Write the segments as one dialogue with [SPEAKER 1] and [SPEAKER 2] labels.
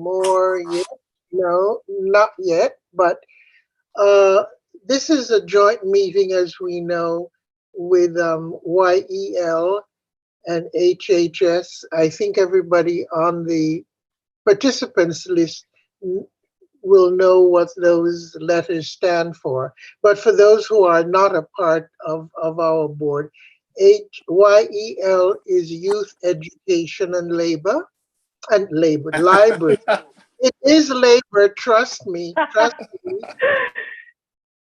[SPEAKER 1] more yet. No, not yet. But uh, this is a joint meeting, as we know, with YEL and HHS. I think everybody on the participants list will know what those letters stand for. But for those who are not a part of our board, HYEL is Youth Education and Labor Library. It is labor, trust me.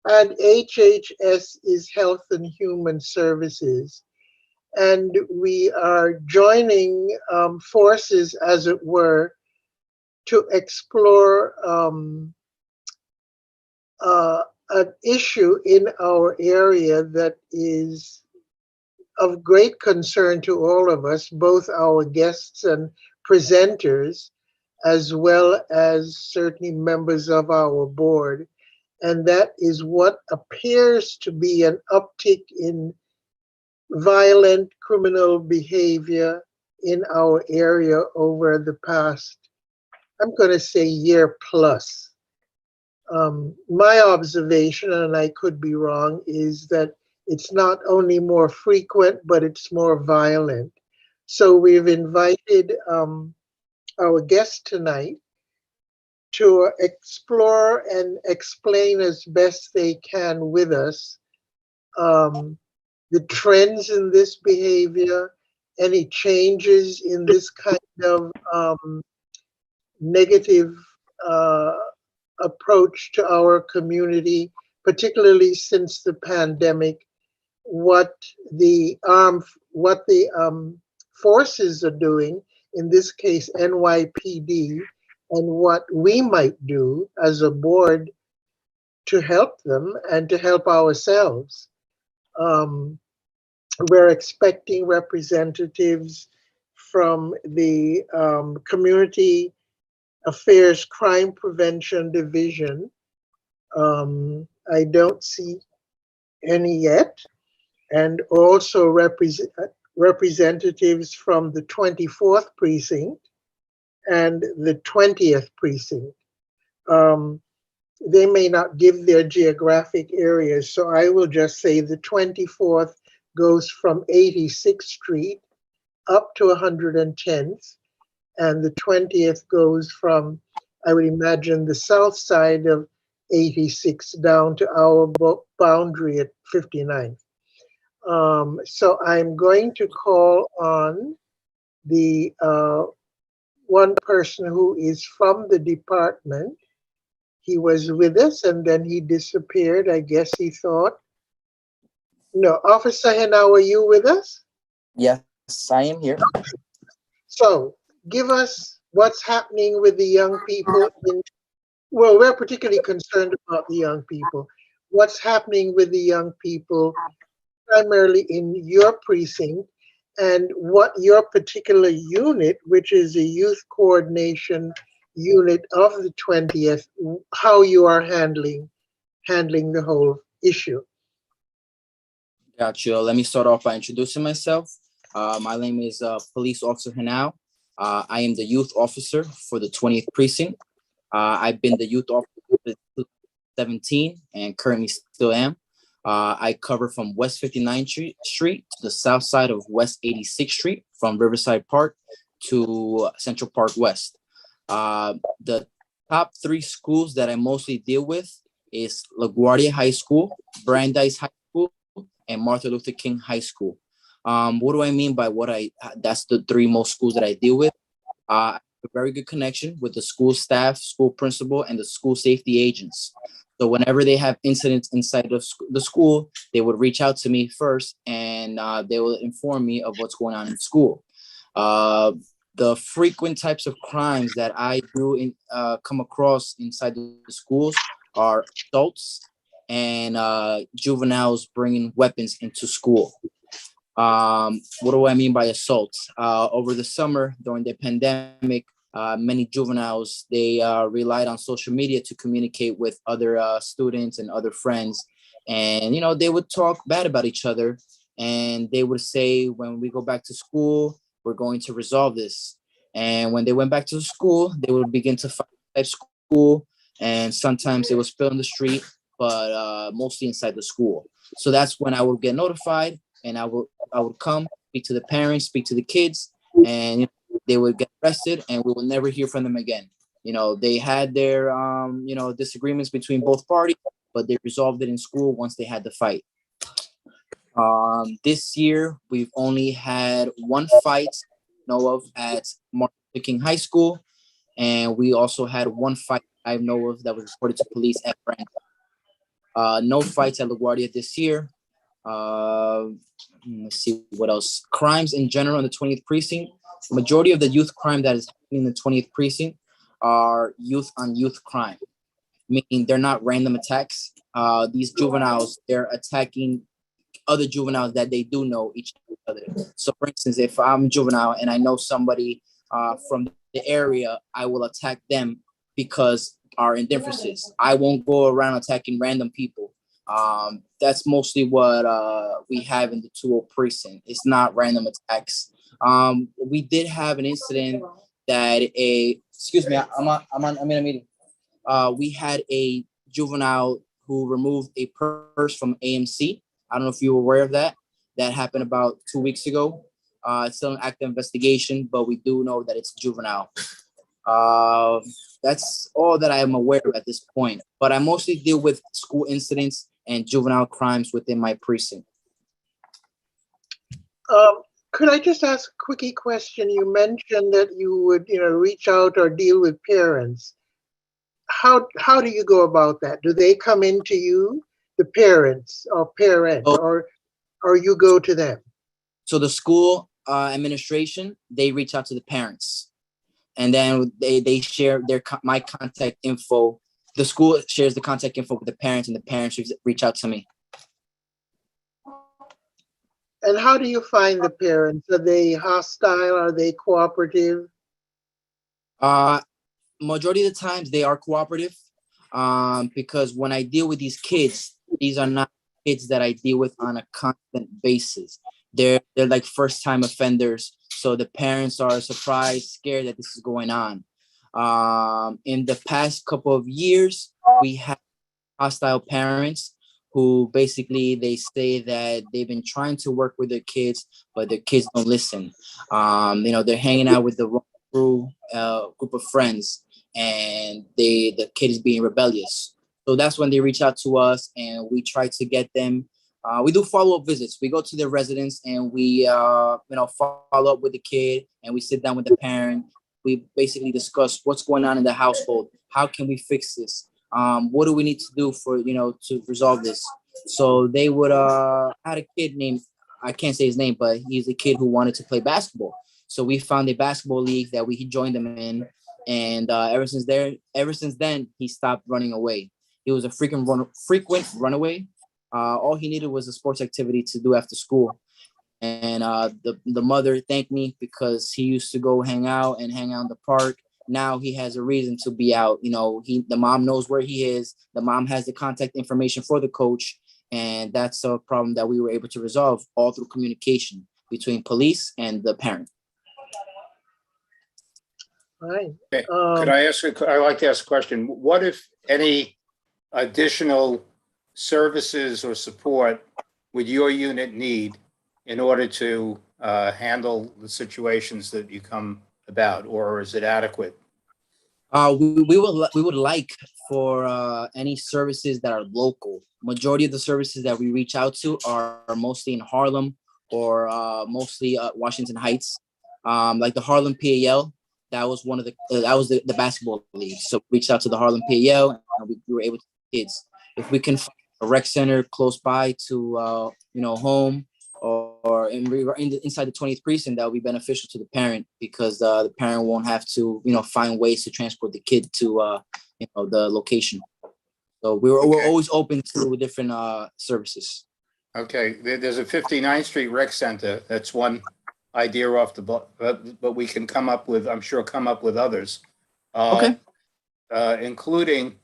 [SPEAKER 1] And HHS is Health and Human Services. And we are joining forces, as it were, to explore an issue in our area that is of great concern to all of us, both our guests and presenters, as well as certainly members of our board. And that is what appears to be an uptick in violent criminal behavior in our area over the past, I'm going to say, year plus. My observation, and I could be wrong, is that it's not only more frequent, but it's more violent. So we've invited our guest tonight to explore and explain as best they can with us the trends in this behavior, any changes in this kind of negative uh, approach to our community, particularly since the pandemic, what the forces are doing, in this case NYPD, and what we might do as a board to help them and to help ourselves. Um, we're expecting representatives from the Community Affairs Crime Prevention Division. I don't see any yet. And also representatives from the 24th Precinct and the 20th Precinct. They may not give their geographic areas, so I will just say the 24th goes from 86th Street up to 110th, and the 20th goes from, I would imagine, the south side of 86 down to our boundary at 59th. So I'm going to call on the one person who is from the department. He was with us and then he disappeared. I guess he thought. No, Officer Henao, are you with us?
[SPEAKER 2] Yes, I am here.
[SPEAKER 1] So give us what's happening with the young people well, we're particularly concerned about the young people. What's happening with the young people primarily in your precinct, and what your particular unit, which is a youth coordination unit of the 20th, how you are handling the whole issue.
[SPEAKER 2] Got you. Let me start off by introducing myself. My name is Police Officer Henao. I am the youth officer for the 20th Precinct. I've been the youth officer since 2017 and currently still am. I cover from West 59th Street to the south side of West 86th Street, from Riverside Park to Central Park West. The top three schools that I mostly deal with is LaGuardia High School, Brandeis High School, and Martin Luther King High School. What do I mean by that's the three most schools that I deal with. I have a very good connection with the school staff, school principal, and the school safety agents. So whenever they have incidents inside of the school, they would reach out to me first, and they will inform me of what's going on in school. The frequent types of crimes that I do come across inside the schools are adults and juveniles bringing weapons into school. What do I mean by assaults? Over the summer during the pandemic, many juveniles, they relied on social media to communicate with other students and other friends. And, they would talk bad about each other. And they would say, when we go back to school, we're going to resolve this. And when they went back to school, they would begin to fight at school, and sometimes it was spilled in the street, but mostly inside the school. So that's when I would get notified, and I would come, speak to the parents, speak to the kids, and they would get arrested, and we will never hear from them again. They had their disagreements between both parties, but they resolved it in school once they had the fight. This year we've only had one fight know of at Martin Luther King High School, and we also had one fight I know of that was reported to police at Brand. No fights at LaGuardia this year. Let's see what else. Crimes in general in the 20th precinct. The majority of the youth crime that is happening in the 20th precinct are youth on youth crime, meaning they're not random attacks. These juveniles, they're attacking other juveniles that they do know each other. So, for instance, if I'm juvenile and I know somebody from the area, I will attack them because our indifferences. I won't go around attacking random people. That's mostly what we have in the 20 precinct. It's not random attacks. We did have an incident that excuse me, I'm in a meeting. We had a juvenile who removed a purse from AMC. I don't know if you were aware of that. That happened about 2 weeks ago. It's still an active investigation, but we do know that it's juvenile. Uh, that's all that I am aware of at this point. But I mostly deal with school incidents and juvenile crimes within my precinct.
[SPEAKER 1] Could I just ask a quickie question? You mentioned that you would, reach out or deal with parents. How do you go about that? Do they come into you, the parents or parent,
[SPEAKER 2] Oh,
[SPEAKER 1] or you go to them?
[SPEAKER 2] so the school administration, they reach out to the parents, and then they share my contact info. The school shares the contact info with the parents, and the parents reach out to me.
[SPEAKER 1] And how do you find the parents? Are they hostile? Are they cooperative?
[SPEAKER 2] Uh, Majority of the times they are cooperative, because when I deal with these kids, these are not kids that I deal with on a constant basis. They're like first time offenders, so the parents are surprised, scared that this is going on. In the past couple of years, we have hostile parents who basically they say that they've been trying to work with their kids, but their kids don't listen. They're hanging out with the wrong group of friends, and the kid is being rebellious. So that's when they reach out to us, and we try to get them. We do follow-up visits. We go to their residence, and we follow up with the kid, and we sit down with the parent. We basically discuss what's going on in the household. How can we fix this? What do we need to do to resolve this? So they would I had a kid named, I can't say his name, but he's a kid who wanted to play basketball. So we found a basketball league that he joined them in, and ever since then he stopped running away. He was a frequent runaway. All he needed was a sports activity to do after school. And the mother thanked me because he used to go hang out in the park. Now he has a reason to be out. The mom knows where he is. The mom has the contact information for the coach, and that's a problem that we were able to resolve all through communication between police and the parent.
[SPEAKER 1] Right.
[SPEAKER 3] Okay. I'd like to ask a question. What, if any, additional services or support would your unit need in order to handle the situations that you come about, or is it adequate?
[SPEAKER 2] We would like for any services that are local. Majority of the services that we reach out to are mostly in Harlem or mostly Washington Heights, like the Harlem PAL. That was the basketball league. So we reached out to the Harlem PAL, and we were able to kids. If we can find a rec center close by to home, or inside the 20th precinct, that would be beneficial to the parent, because the parent won't have to find ways to transport the kid to the location. So we're always open to different services.
[SPEAKER 3] Okay, there's a 59th Street Rec Center. That's one idea off the but we can come up with others.
[SPEAKER 2] Okay.
[SPEAKER 3] Including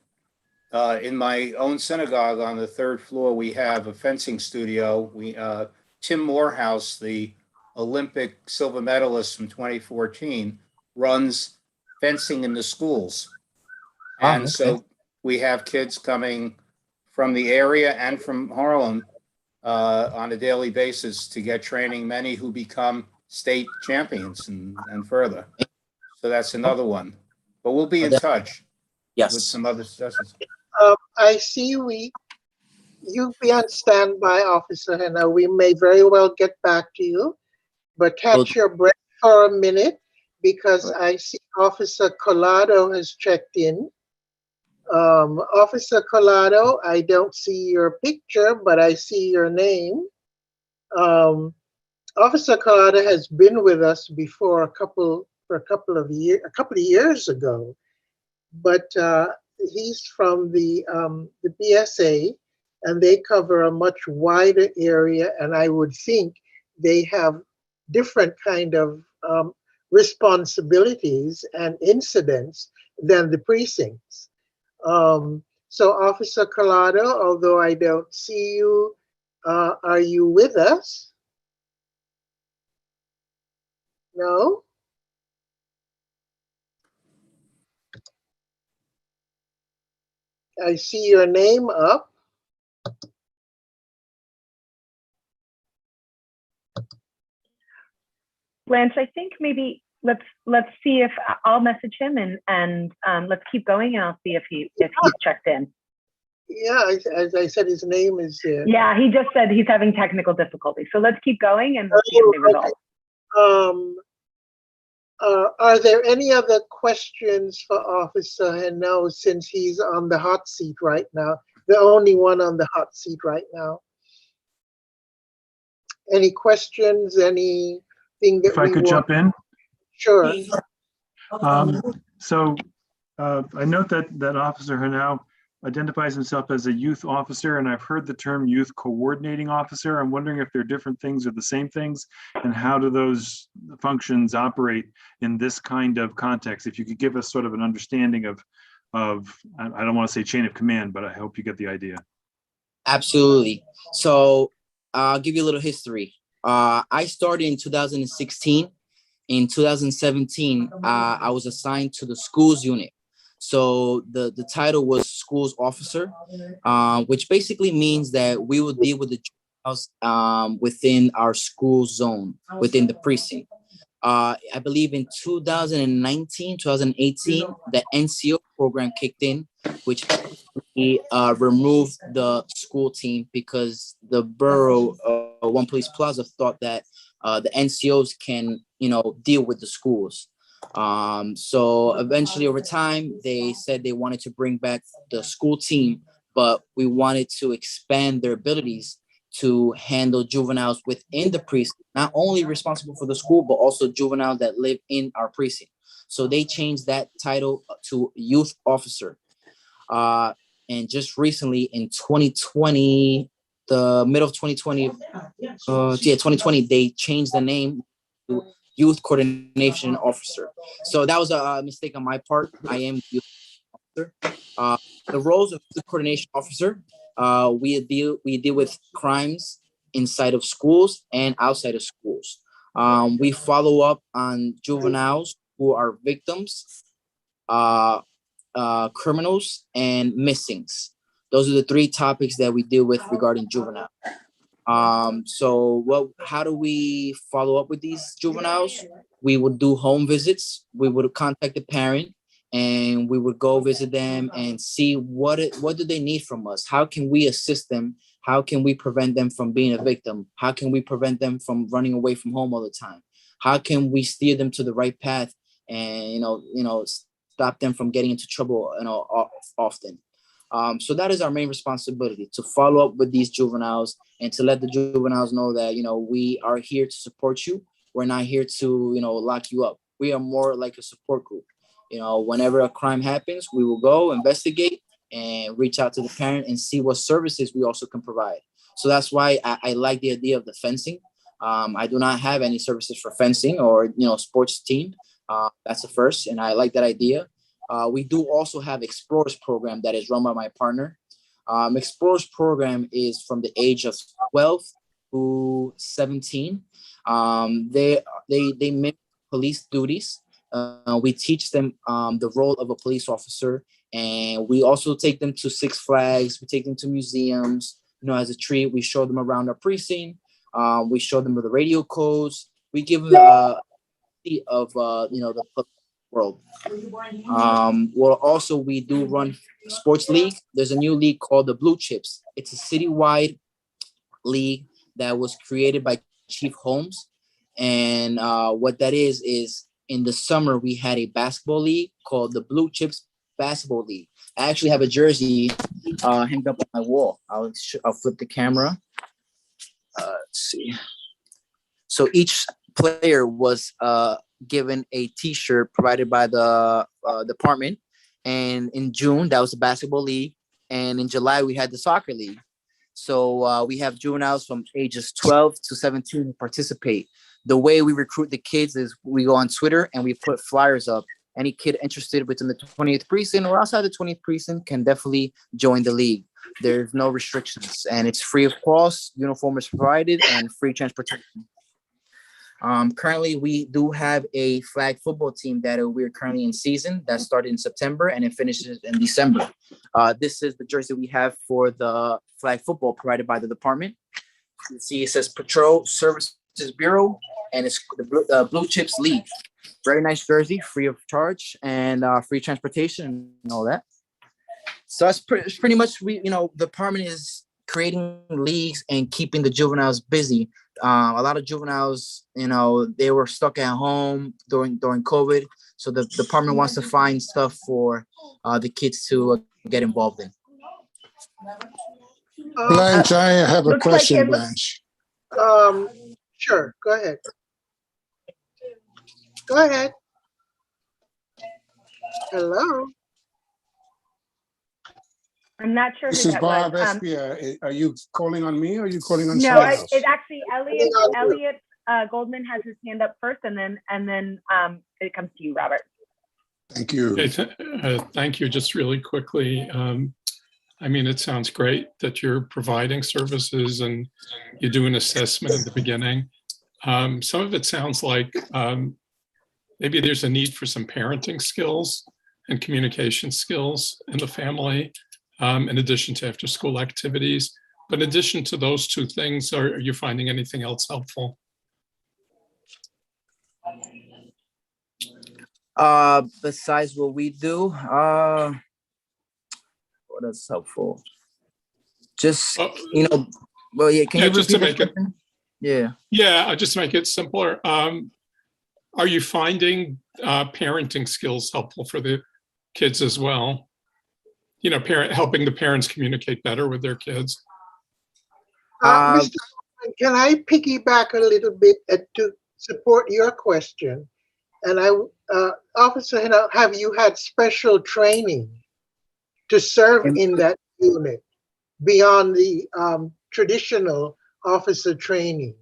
[SPEAKER 3] in my own synagogue on the third floor, we have a fencing studio. Tim Morehouse, the Olympic silver medalist from 2014, runs fencing in the schools.
[SPEAKER 2] Oh,
[SPEAKER 3] And so we have kids coming from the area and from Harlem on a daily basis to get training, many who become state champions and further. So that's another one. But we'll be in touch with
[SPEAKER 2] yes.
[SPEAKER 3] some other sessions.
[SPEAKER 1] I see you be on standby, Officer Henna. We may very well get back to you, but catch your breath for a minute because I see Officer Collado has checked in. Officer Collado, I don't see your picture, but I see your name. Officer Collado has been with us before a couple of years ago, but he's from the BSA, and they cover a much wider area, and I would think they have different kind of responsibilities and incidents than the precincts. So Officer Collado, although I don't see you, are you with us? No? I see your name up.
[SPEAKER 4] Blanche, I think maybe let's see if I'll message him and let's keep going, and I'll see if he's checked in.
[SPEAKER 1] Yeah, as I said, his name is here.
[SPEAKER 4] Yeah, he just said he's having technical difficulties. So let's keep going and we'll see if they resolve.
[SPEAKER 1] Are there any other questions for Officer Heno since he's on the hot seat right now? The only one on the hot seat right now. Any questions? Anything that
[SPEAKER 5] If I could jump in?
[SPEAKER 1] Sure.
[SPEAKER 5] So I note that Officer Hanau identifies himself as a youth officer, and I've heard the term youth coordinating officer. I'm wondering if they're different things or the same things, and how do those functions operate in this kind of context? If you could give us sort of an understanding of I don't want to say chain of command, but I hope you get the idea.
[SPEAKER 2] Absolutely. So I'll give you a little history. I started in 2016. In 2017, I was assigned to the schools unit. So the title was schools officer, which basically means that we will deal with the juveniles within our school zone, within the precinct. I believe in 2019, 2018, the NCO program kicked in, which removed the school team because the borough, One Police Plaza, thought that the NCOs can, deal with the schools. So eventually over time, they said they wanted to bring back the school team, but we wanted to expand their abilities to handle juveniles within the precinct, not only responsible for the school, but also juveniles that live in our precinct. So they changed that title to youth officer. And just recently in 2020, the middle of 2020, 2020, they changed the name to youth coordination officer. So that was a mistake on my part. I am youth officer. The roles of the coordination officer, we deal with crimes inside of schools and outside of schools. We follow up on juveniles who are victims, criminals, and missings. Those are the three topics that we deal with regarding juvenile. So how do we follow up with these juveniles? We would do home visits. We would contact the parent and we would go visit them and see what do they need from us? How can we assist them? How can we prevent them from being a victim? How can we prevent them from running away from home all the time? How can we steer them to the right path and, stop them from getting into trouble, often? So that is our main responsibility, to follow up with these juveniles and to let the juveniles know that, we are here to support you. We're not here to, lock you up. We are more like a support group. Whenever a crime happens, we will go investigate and reach out to the parent and see what services we also can provide. So that's why I like the idea of the fencing. I do not have any services for fencing or, sports team. That's the first, and I like that idea. We do also have Explorers program that is run by my partner. Explorers program is from the age of 12 to 17. They mimic police duties. We teach them the role of a police officer, and we also take them to Six Flags. We take them to museums. As a treat, we show them around our precinct. We show them the radio codes. We give them of the world. Well, also we do run a sports league. There's a new league called the Blue Chips. It's a citywide league that was created by Chief Holmes, and what that is in the summer we had a basketball league called the Blue Chips Basketball League. I actually have a jersey hanged up on my wall. I'll flip the camera. Let's see. So each player was given a T-shirt provided by the department, and in June that was the basketball league, and in July we had the soccer league. So we have juveniles from ages 12 to 17 who participate. The way we recruit the kids is we go on Twitter and we put flyers up. Any kid interested within the 20th precinct or outside the 20th precinct can definitely join the league. There's no restrictions, and it's free of cost. Uniform is provided and free transportation. Currently, we do have a flag football team that we're currently in season that started in September and it finishes in December. This is the jersey we have for the flag football provided by the department. You can see it says Patrol Services Bureau, and it's the Blue Chips League. Very nice jersey, free of charge, and free transportation and all that. So that's pretty much the department is creating leagues and keeping the juveniles busy. A lot of juveniles, they were stuck at home during COVID. So the department wants to find stuff for the kids to get involved in.
[SPEAKER 6] Blanche, I have a
[SPEAKER 4] looks like
[SPEAKER 6] question,
[SPEAKER 4] it looks-
[SPEAKER 6] Blanche.
[SPEAKER 1] Sure, go ahead. Go ahead. Hello?
[SPEAKER 4] I'm not sure
[SPEAKER 6] This
[SPEAKER 4] who
[SPEAKER 6] is
[SPEAKER 4] that
[SPEAKER 6] Bob
[SPEAKER 4] was.
[SPEAKER 6] Espia. Are you calling on me or are you calling on
[SPEAKER 4] No,
[SPEAKER 6] someone else?
[SPEAKER 4] it's actually Elliot Goldman has his hand up first, and then it comes to you, Robert.
[SPEAKER 6] Thank you.
[SPEAKER 7] Okay, thank you. Just really quickly, it sounds great that you're providing services and you do an assessment at the beginning. Some of it sounds like maybe there's a need for some parenting skills and communication skills in the family, in addition to after-school activities. But in addition to those two things, are you finding anything else helpful?
[SPEAKER 2] Besides what we do, what is helpful? Just well, yeah. Can you
[SPEAKER 7] just to
[SPEAKER 2] repeat
[SPEAKER 7] make it?
[SPEAKER 2] Yeah.
[SPEAKER 7] Yeah, just to make it simpler. Are you finding parenting skills helpful for the kids as well? Helping the parents communicate better with their kids.
[SPEAKER 1] Mr. Hoffman, can I piggyback a little bit to support your question? And Officer, have you had special training to serve in that unit beyond the traditional officer training?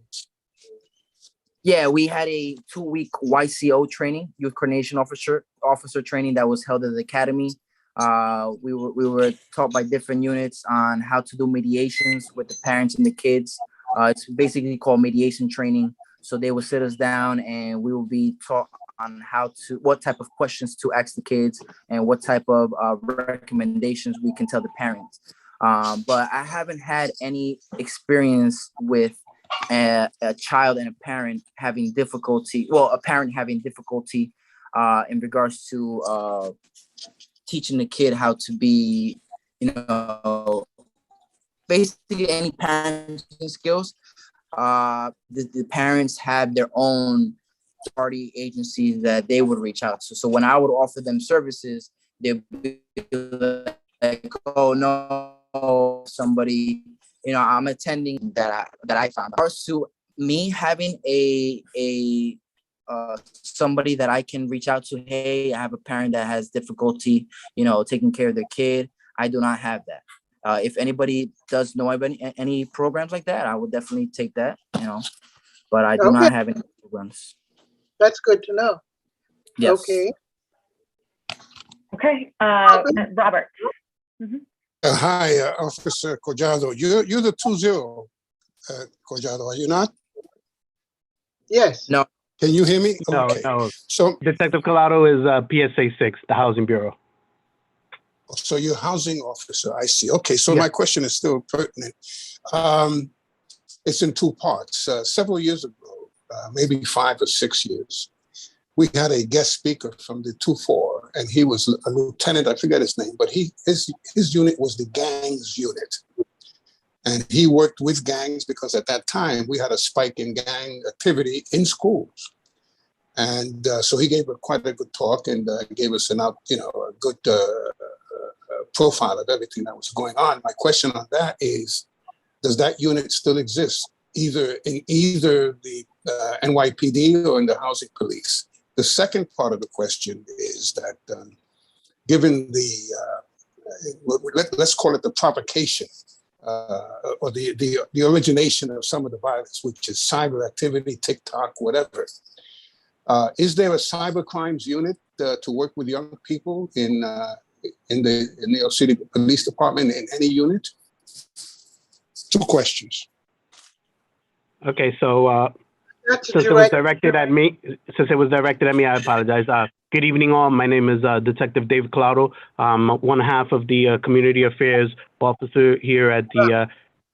[SPEAKER 2] Yeah, we had a 2-week YCO training, youth coordination officer training that was held at the academy. We were taught by different units on how to do mediations with the parents and the kids. It's basically called mediation training. So they would sit us down and we will be taught on what type of questions to ask the kids and what type of recommendations we can tell the parents. But I haven't had any experience with a child and a parent having difficulty, a parent having difficulty in regards to teaching the kid how to be, basically any parenting skills. The parents have their own party agencies that they would reach out to. So when I would offer them services, they'd be like, oh no, somebody, I'm attending that I found. As to me having somebody that I can reach out to, hey, I have a parent that has difficulty, taking care of their kid. I do not have that. If anybody does know of any programs like that, I would definitely take that, but I do not have any programs.
[SPEAKER 1] That's good to know.
[SPEAKER 2] Yes.
[SPEAKER 4] Okay, Robert. Mm-hmm.
[SPEAKER 6] Hi, Officer Collado. You're the 20, Collado, are you not?
[SPEAKER 1] Yes.
[SPEAKER 2] No,
[SPEAKER 6] Can you hear me?
[SPEAKER 8] No,
[SPEAKER 6] Okay.
[SPEAKER 8] no.
[SPEAKER 6] So,
[SPEAKER 8] Detective Collado is PSA 6, the Housing Bureau.
[SPEAKER 6] so you're housing officer. I see. Okay. So
[SPEAKER 8] Yes.
[SPEAKER 6] my question is still pertinent. It's in two parts. Several years ago, maybe 5 or 6 years, we had a guest speaker from the 2-4, and he was a lieutenant. I forget his name, but his unit was the gangs unit. And he worked with gangs because at that time we had a spike in gang activity in schools. And so he gave quite a good talk and gave us a good profile of everything that was going on. My question on that is, does that unit still exist, either in the NYPD or in the housing police? The second part of the question is that given let's call it the provocation, or the origination of some of the violence, which is cyber activity, TikTok, whatever. Is there a cyber crimes unit to work with young people in the New York City Police Department, in any unit? Two questions.
[SPEAKER 8] Okay, so
[SPEAKER 1] That's a
[SPEAKER 8] since it was
[SPEAKER 1] direct.
[SPEAKER 8] directed at me, I apologize. Good evening, all. My name is Detective David Collado. I'm one half of the Community Affairs Officer here at the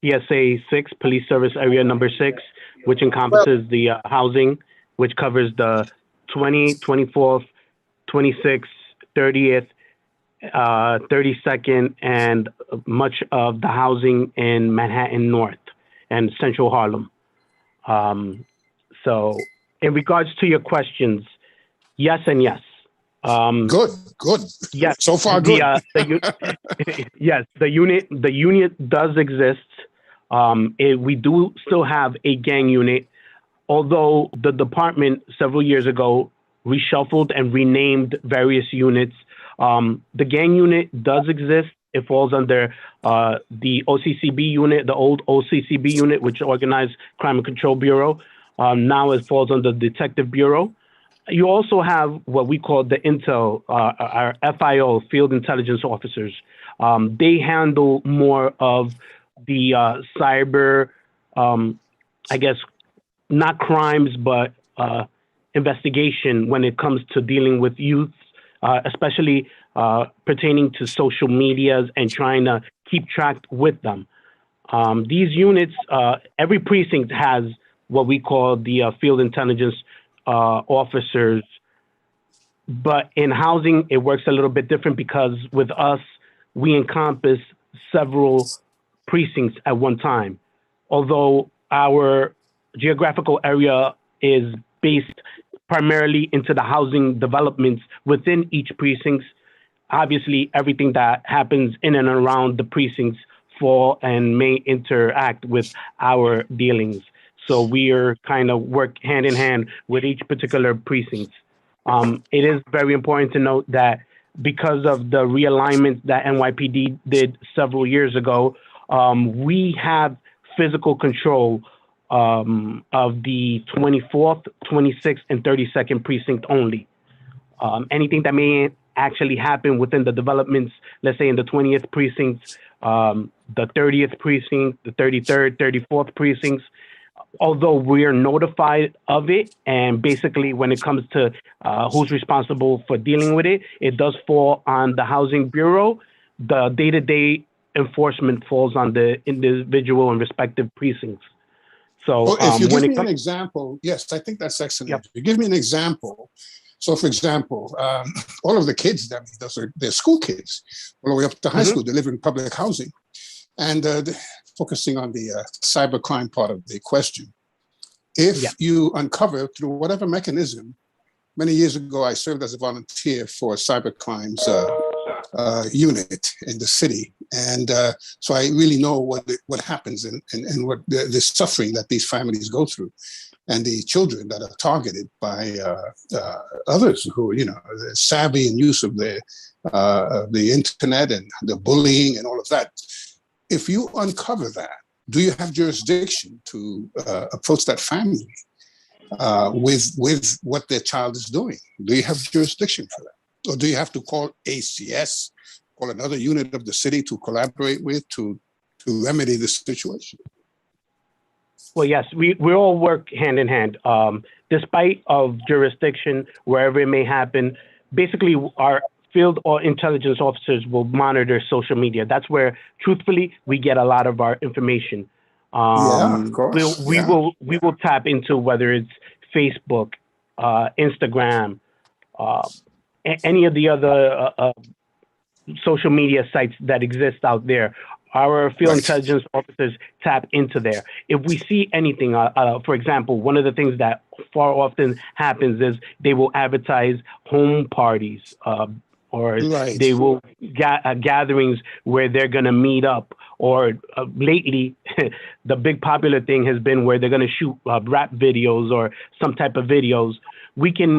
[SPEAKER 8] PSA 6, Police Service Area Number 6, which encompasses the housing, which covers the 20th, 24th, 26th, 30th, 32nd, and much of the housing in Manhattan North and Central Harlem. So in regards to your questions, yes and yes.
[SPEAKER 6] Good.
[SPEAKER 8] Yes.
[SPEAKER 6] So far, good.
[SPEAKER 8] Yes, the unit does exist. We do still have a gang unit, although the department several years ago reshuffled and renamed various units. The gang unit does exist. It falls under the OCCB unit, the old OCCB unit, which Organized Crime and Control Bureau. Now it falls under Detective Bureau. You also have what we call the Intel, our FIO, Field Intelligence Officers. They handle more of the cyber, I guess, not crimes, but investigation when it comes to dealing with youth, especially pertaining to social medias and trying to keep track with them. These units, every precinct has what we call the Field Intelligence officers, but in housing it works a little bit different because with us we encompass several precincts at one time. Although our geographical area is based primarily into the housing developments within each precinct, obviously everything that happens in and around the precincts fall and may interact with our dealings. So we are kind of work hand in hand with each particular precinct. It is very important to note that because of the realignment that NYPD did several years ago, we have physical control of the 24th, 26th, and 32nd precinct only. Anything that may actually happen within the developments, let's say in the 20th precinct, the 30th precinct, the 33rd, 34th precincts, although we're notified of it, and basically when it comes to who's responsible for dealing with it, it does fall on the Housing Bureau. The day-to-day enforcement falls on the individual and respective precincts. So
[SPEAKER 6] Well, if you give me an example, yes, I think that's excellent.
[SPEAKER 8] Yep.
[SPEAKER 6] If you give me an example. So, for example, all of the kids, they're school kids, all the way up to high school, they live in public housing. And focusing on the cybercrime part of the question, if you uncover through whatever mechanism, many years ago, I served as a volunteer for a cybercrimes unit in the city. And so I really know what happens and what the suffering that these families go through, and the children that are targeted by others who, savvy in use of the internet and the bullying and all of that. If you uncover that, do you have jurisdiction to approach that family with what their child is doing? Do you have jurisdiction for that? Or do you have to call ACS, call another unit of the city to collaborate with to remedy the situation?
[SPEAKER 8] Well, yes, we all work hand in hand. despite of jurisdiction, wherever it may happen, basically our field or intelligence officers will monitor social media. That's where, truthfully, we get a lot of our information.
[SPEAKER 6] Yeah, of course.
[SPEAKER 8] We will tap into whether it's Facebook, Instagram, any of the other social media sites that exist out there. Our field
[SPEAKER 6] Right.
[SPEAKER 8] intelligence officers tap into there. If we see anything, for example, one of the things that far often happens is they will advertise home parties, or
[SPEAKER 6] Right.
[SPEAKER 8] they will gatherings where they're going to meet up. Or lately, the big popular thing has been where they're going to shoot rap videos or some type of videos. We can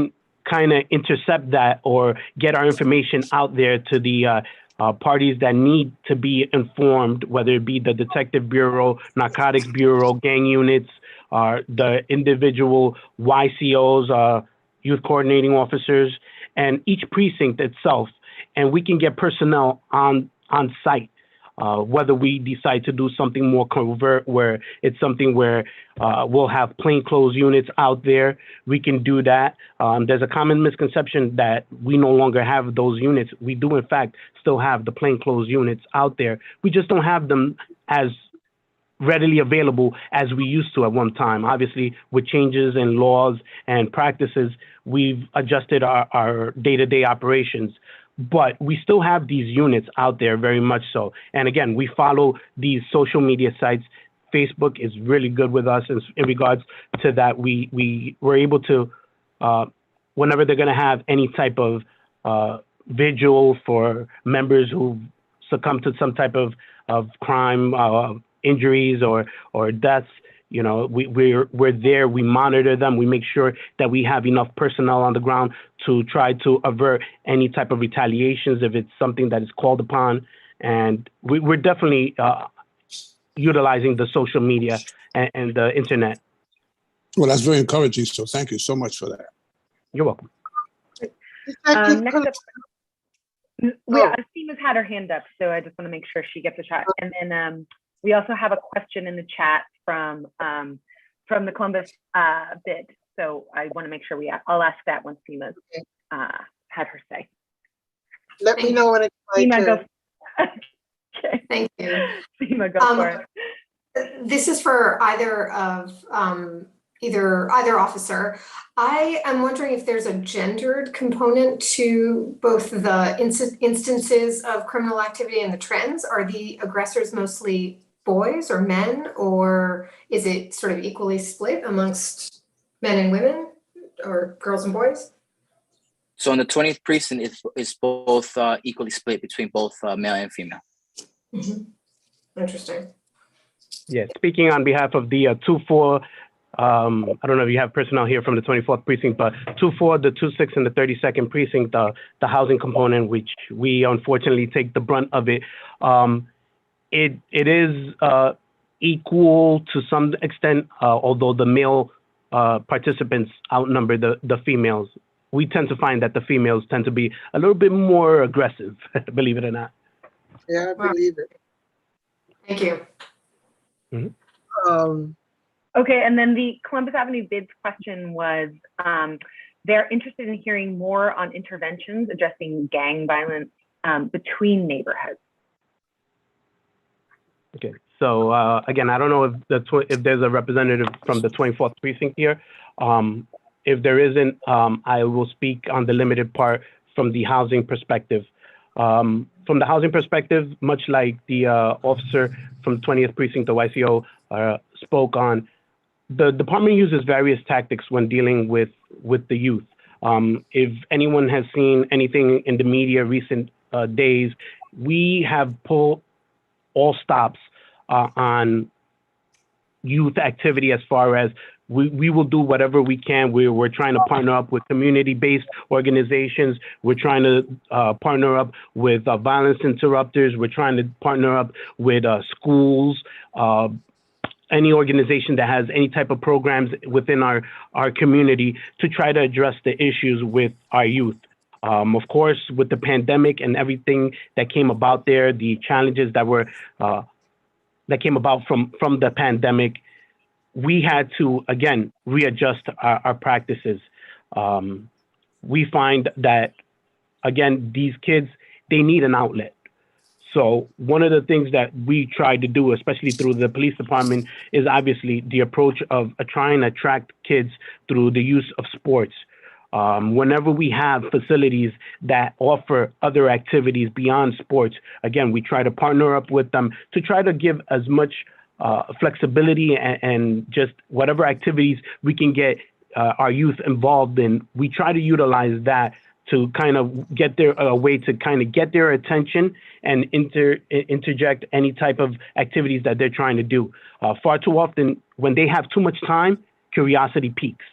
[SPEAKER 8] kind of intercept that or get our information out there to the parties that need to be informed, whether it be the Detective Bureau, Narcotics Bureau, gang units, the individual YCOs, Youth Coordinating Officers, and each precinct itself. And we can get personnel on site. Whether we decide to do something more covert, where it's something where we'll have plainclothes units out there, we can do that. There's a common misconception that we no longer have those units. We do, in fact, still have the plainclothes units out there. We just don't have them as readily available as we used to at one time. Obviously, with changes in laws and practices, we've adjusted our day-to-day operations. But we still have these units out there, very much so. And again, we follow these social media sites. Facebook is really good with us in regards to that. We're able to, whenever they're going to have any type of vigil for members who succumb to some type of crime, injuries or deaths, you know, we're there. We monitor them. We make sure that we have enough personnel on the ground to try to avert any type of retaliations if it's something that is called upon. And we're definitely utilizing the social media and the internet.
[SPEAKER 6] Well, that's very encouraging. So thank you so much for that.
[SPEAKER 8] You're welcome.
[SPEAKER 4] Next up, Seema's had her hand up, so I just want to make sure she gets a shot. And then we also have a question in the chat from the Columbus bid. So I want to make sure I'll ask that once Seema's had her say.
[SPEAKER 1] Let me know when it's my
[SPEAKER 4] Seema,
[SPEAKER 1] turn.
[SPEAKER 4] go. Okay.
[SPEAKER 9] Thank you.
[SPEAKER 4] Seema, go for it.
[SPEAKER 9] This is for either of either officer. I am wondering if there's a gendered component to both the instances of criminal activity and the trends. Are the aggressors mostly boys or men, or is it sort of equally split amongst men and women, or girls and boys?
[SPEAKER 2] So in the 20th precinct, it's both equally split between both male and female.
[SPEAKER 9] Mm-hmm. Interesting.
[SPEAKER 8] Yeah, speaking on behalf of the 2-4, I don't know if you have personnel here from the 24th precinct, but 2-4, the 2-6, and the 32nd precinct, the housing component, which we unfortunately take the brunt of it. It is equal to some extent, although the male participants outnumber the females. We tend to find that the females tend to be a little bit more aggressive, believe it or not.
[SPEAKER 1] Yeah, I believe it.
[SPEAKER 9] Thank you.
[SPEAKER 8] Mm-hmm.
[SPEAKER 4] Okay, and then the Columbus Avenue bids question was, they're interested in hearing more on interventions addressing gang violence between neighborhoods.
[SPEAKER 8] Okay, so again, I don't know if there's a representative from the 24th precinct here. If there isn't, I will speak on the limited part from the housing perspective. From the housing perspective, much like the officer from 20th precinct, the YCO, spoke on, the department uses various tactics when dealing with the youth. If anyone has seen anything in the media recent days, we have pulled all stops on youth activity as far as we will do whatever we can. We're trying to partner up with community-based organizations. We're trying to partner up with violence interrupters. We're trying to partner up with schools, any organization that has any type of programs within our community to try to address the issues with our youth. Of course, with the pandemic and everything that came about there, the challenges that were that came about from the pandemic, we had to, again, readjust our practices. We find that, again, these kids, they need an outlet. So one of the things that we try to do, especially through the police department, is obviously the approach of trying to attract kids through the use of sports. Whenever we have facilities that offer other activities beyond sports, again, we try to partner up with them to try to give as much flexibility and just whatever activities we can get our youth involved in. We try to utilize that to kind of get their way to kind of get their attention and interject any type of activities that they're trying to do. Far too often, when they have too much time, curiosity peaks.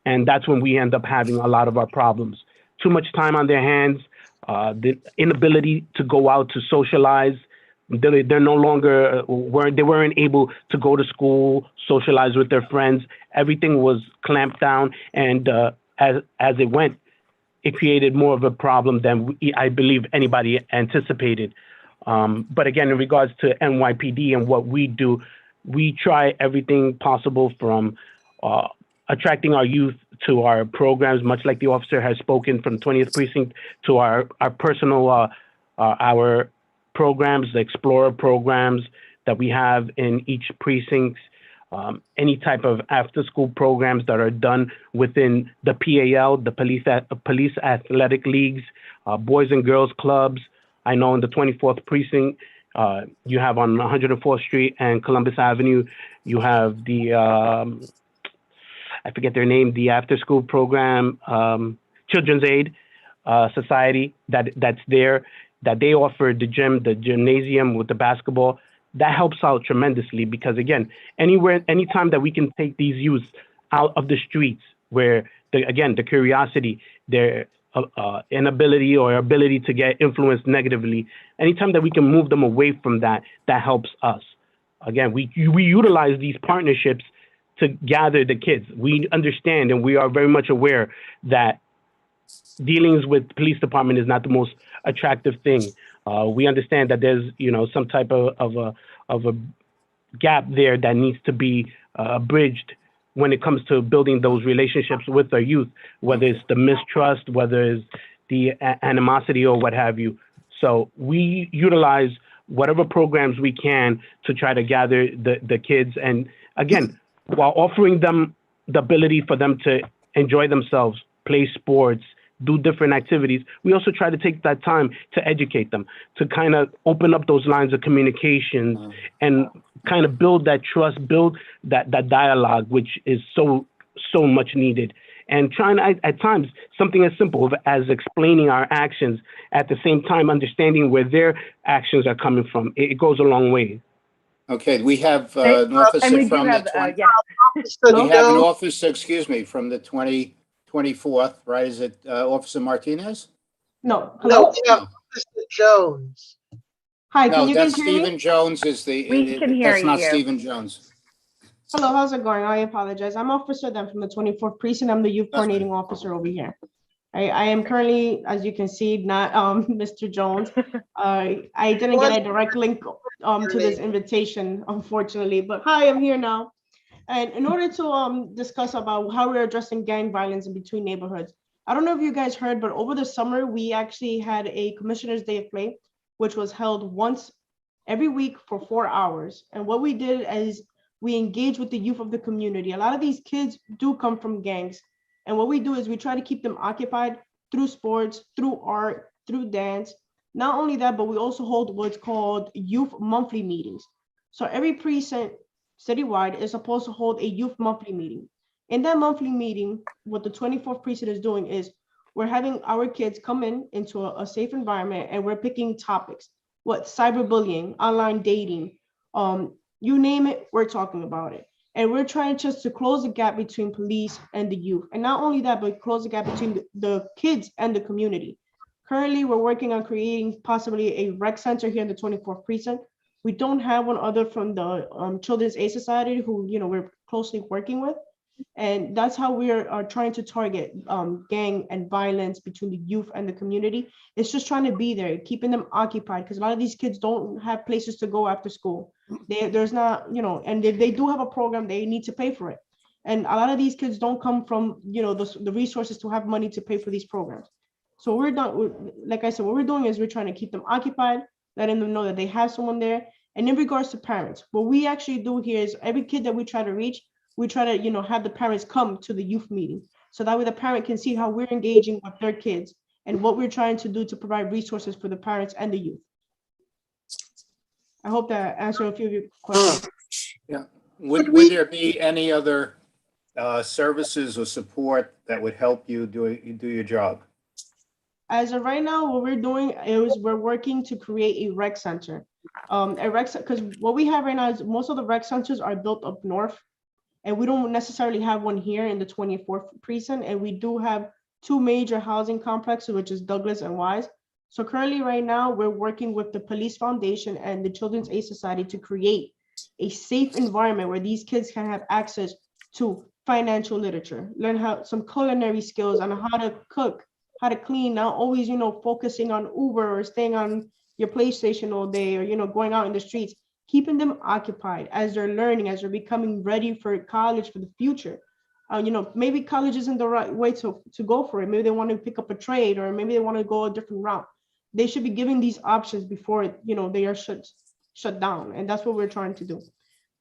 [SPEAKER 8] And that's when we end up having a lot of our problems. Too much time on their hands, the inability to go out to socialize. They're no longer, they weren't able to go to school, socialize with their friends. Everything was clamped down. And as it went, it created more of a problem than I believe anybody anticipated. But again, in regards to NYPD and what we do, we try everything possible from attracting our youth to our programs, much like the officer has spoken from 20th Precinct, to our personal, our programs, the Explorer programs that we have in each precinct, any type of after-school programs that are done within the PAL, the police athletic leagues, boys and girls clubs. I know in the 24th Precinct, you have on 104th Street and Columbus Avenue, you have the, I forget their name, the after-school program, Children's Aid Society that's there, that they offer the gym, the gymnasium with the basketball. That helps out tremendously because, again, anytime that we can take these youths out of the streets where, the curiosity, their inability or ability to get influenced negatively, anytime that we can move them away from that, that helps us. Again, we utilize these partnerships to gather the kids. We understand and we are very much aware that dealings with police department is not the most attractive thing. We understand that there's, some type of a gap there that needs to be bridged when it comes to building those relationships with our youth, whether it's the mistrust, whether it's the animosity or what have you. So we utilize whatever programs we can to try to gather the kids. And again, while offering them the ability for them to enjoy themselves, play sports, do different activities, we also try to take that time to educate them, to kind of open up those lines of communication and kind of build that trust, build that dialogue, which is so much needed. And trying to, at times, something as simple as explaining our actions, at the same time understanding where their actions are coming from. It goes a long way.
[SPEAKER 3] Okay, we have an officer
[SPEAKER 4] And we do
[SPEAKER 3] from
[SPEAKER 4] have,
[SPEAKER 3] the 20,
[SPEAKER 4] yeah,
[SPEAKER 3] we have an officer, excuse me, from the 24th, right? Is it Officer Martinez?
[SPEAKER 9] No,
[SPEAKER 1] No,
[SPEAKER 9] hello?
[SPEAKER 1] we have Mr. Jones.
[SPEAKER 9] Hi,
[SPEAKER 3] No,
[SPEAKER 9] can you
[SPEAKER 3] that's
[SPEAKER 9] guys hear me?
[SPEAKER 3] Stephen Jones is
[SPEAKER 4] We can hear
[SPEAKER 3] that's not
[SPEAKER 4] you.
[SPEAKER 3] Stephen Jones.
[SPEAKER 9] Hello, how's it going? I apologize. I'm Officer then from the 24th Precinct. I'm the youth
[SPEAKER 3] That's
[SPEAKER 9] coordinating officer over here. I am currently, as you can see, not Mr. Jones. I didn't get a direct link to this invitation, unfortunately, but hi, I'm here now. And in order to discuss about how we're addressing gang violence in between neighborhoods, I don't know if you guys heard, but over the summer, we actually had a Commissioner's Day of Play, which was held once every week for 4 hours. And what we did is we engage with the youth of the community. A lot of these kids do come from gangs. And what we do is we try to keep them occupied through sports, through art, through dance. Not only that, but we also hold what's called youth monthly meetings. So every precinct citywide is supposed to hold a youth monthly meeting. In that monthly meeting, what the 24th Precinct is doing is we're having our kids come into a safe environment and we're picking topics. What cyberbullying, online dating, you name it, we're talking about it. And we're trying just to close the gap between police and the youth. And not only that, but close the gap between the kids and the community. Currently, we're working on creating possibly a rec center here in the 24th Precinct. We don't have one other from the Children's Aid Society who, we're closely working with. And that's how we're trying to target gang and violence between the youth and the community. It's just trying to be there, keeping them occupied, because a lot of these kids don't have places to go after school.
[SPEAKER 10] There's not, and if they do have a program, they need to pay for it. And a lot of these kids don't come from, the resources to have money to pay for these programs. So like I said, what we're doing is we're trying to keep them occupied, letting them know that they have someone there. And in regards to parents, what we actually do here is every kid that we try to reach, we try to, have the parents come to the youth meeting. So that way the parent can see how we're engaging with their kids and what we're trying to do to provide resources for the parents and the youth. I hope that answered a few of your questions.
[SPEAKER 3] Yeah. Would there be any other services or support that would help you do your job?
[SPEAKER 10] As of right now, what we're doing is we're working to create a rec center. Because what we have right now is most of the rec centers are built up north, and we don't necessarily have one here in the 24th precinct. And we do have two major housing complexes, which is Douglas and Wise. So currently right now, we're working with the Police Foundation and the Children's Aid Society to create a safe environment where these kids can have access to financial literature, learn some culinary skills on how to cook, how to clean, not always, focusing on Uber or staying on your PlayStation all day or, going out in the streets, keeping them occupied as they're learning, as they're becoming ready for college for the future. Maybe college isn't the right way to go for it. Maybe they want to pick up a trade, or maybe they want to go a different route. They should be given these options before, they are shut down. And that's what we're trying to do.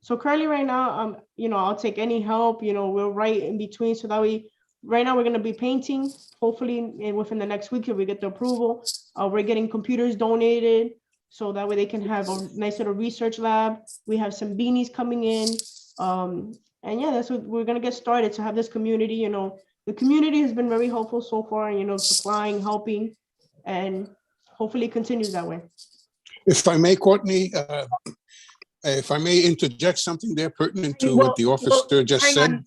[SPEAKER 10] So currently right now, I'll take any help, we'll write in between. So that way, right now we're going to be painting, hopefully within the next week if we get the approval. We're getting computers donated so that way they can have a nice little research lab. We have some beanies coming in. And yeah, that's what we're going to get started to have this community. The community has been very helpful so far, supplying, helping, and hopefully it continues that way.
[SPEAKER 6] If I may, Courtney, if I may interject something there pertinent to what the officer just said.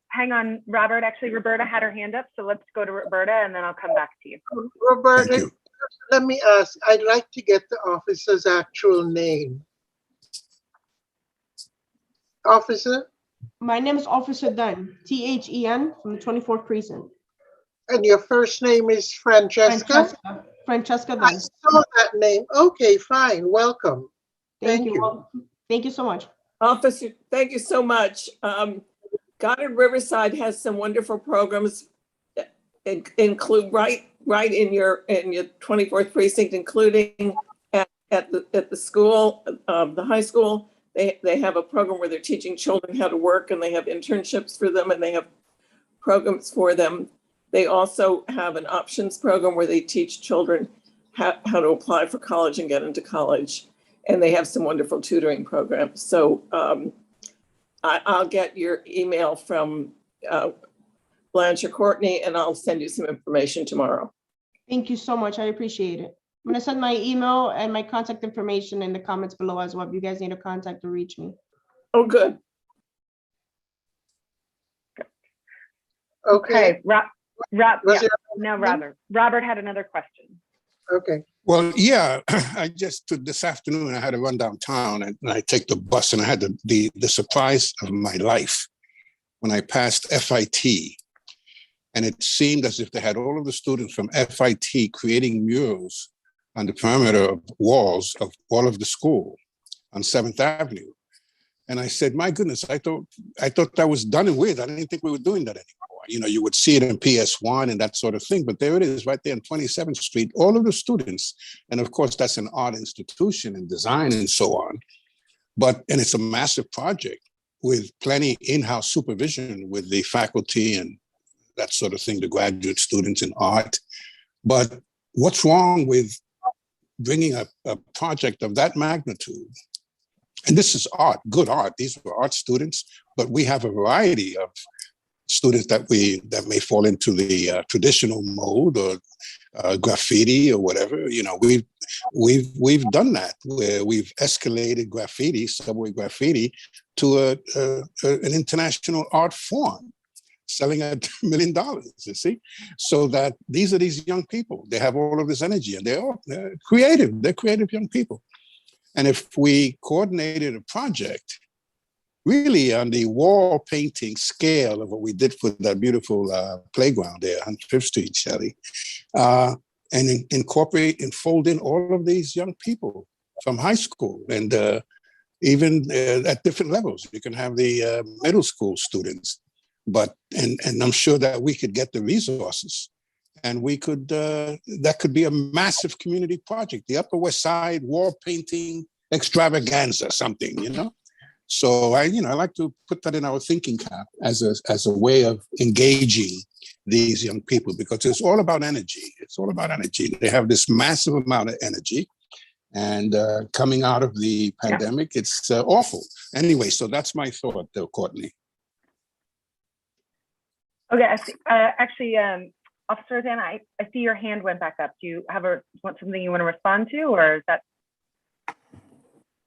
[SPEAKER 4] Hang on, Robert. Actually, Roberta had her hand up, so let's go to Roberta and then I'll come back to you.
[SPEAKER 1] Roberta, let me ask, I'd like to get the officer's actual name. Officer?
[SPEAKER 10] My name is Officer Dunn, T-H-E-N, from the 24th Precinct.
[SPEAKER 1] And your first name is Francesca?
[SPEAKER 10] Francesca Dunn.
[SPEAKER 1] I saw that name. Okay, fine. Welcome.
[SPEAKER 10] Thank you. Well, thank you so much.
[SPEAKER 11] Officer, thank you so much. Goddard Riverside has some wonderful programs that include right in your 24th precinct, including at the school, the high school. They have a program where they're teaching children how to work, and they have internships for them, and they have programs for them. They also have an options program where they teach children how to apply for college and get into college. And they have some wonderful tutoring programs. So I'll get your email from Blanche or Courtney, and I'll send you some information tomorrow.
[SPEAKER 10] Thank you so much. I appreciate it. I'm going to send my email and my contact information in the comments below as well, if you guys need a contact to reach me.
[SPEAKER 11] Oh, good.
[SPEAKER 1] Okay.
[SPEAKER 4] Robert had another question.
[SPEAKER 1] Okay.
[SPEAKER 6] Well, yeah, this afternoon, I had to run downtown and I take the bus, and I had the surprise of my life when I passed FIT. And it seemed as if they had all of the students from FIT creating murals on the perimeter of walls of all of the school on 7th Avenue. And I said, my goodness, I thought that was done and with. I didn't think we were doing that anymore. You would see it in PS1 and that sort of thing, but there it is right there on 27th Street, all of the students. And of course, that's an art institution and design and so on. And it's a massive project with plenty in-house supervision with the faculty and that sort of thing, the graduate students in art. But what's wrong with bringing a project of that magnitude? And this is art, good art. These were art students, but we have a variety of students that may fall into the traditional mode or graffiti or whatever. We've done that, where we've escalated graffiti, subway graffiti, to an international art form, selling at $1 million, you see? So that these are these young people. They have all of this energy, and they're creative. They're creative young people. And if we coordinated a project really on the wall painting scale of what we did for that beautiful playground there on 5th Street, Shelley, and incorporate and fold in all of these young people from high school and even at different levels. You can have the middle school students, but and I'm sure that we could get the resources, and we could that could be a massive community project. The Upper West Side wall painting extravaganza, something, you know. So I like to put that in our thinking cap as a way of engaging these young people, because it's all about energy. It's all about energy. They have this massive amount of energy, and coming out of the pandemic, it's awful. Anyway, so that's my thought, though, Courtney.
[SPEAKER 4] Okay, I see. Actually, Officer Rosanna, I see your hand went back up. Do you want something you want to respond to, or is that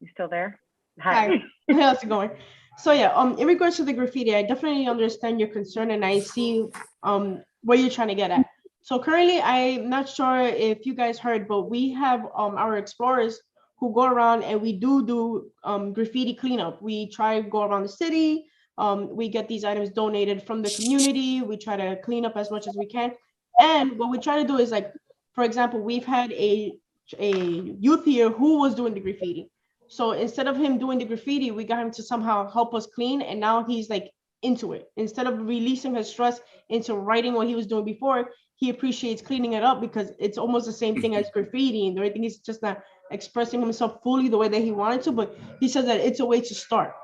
[SPEAKER 4] you still there?
[SPEAKER 10] Hi. How's it going? So yeah, in regards to the graffiti, I definitely understand your concern, and I see where you're trying to get at. So currently, I'm not sure if you guys heard, but we have our explorers who go around, and we do graffiti cleanup. We try to go around the city. We get these items donated from the community. We try to clean up as much as we can. And what we try to do is, like, for example, we've had a youth here who was doing the graffiti. So instead of him doing the graffiti, we got him to somehow help us clean. And now he's like into it. Instead of releasing his stress into writing what he was doing before, he appreciates cleaning it up, because it's almost the same thing as graffiti. And the only thing is just not expressing himself fully the way that he wanted to, but he says that it's a way to start.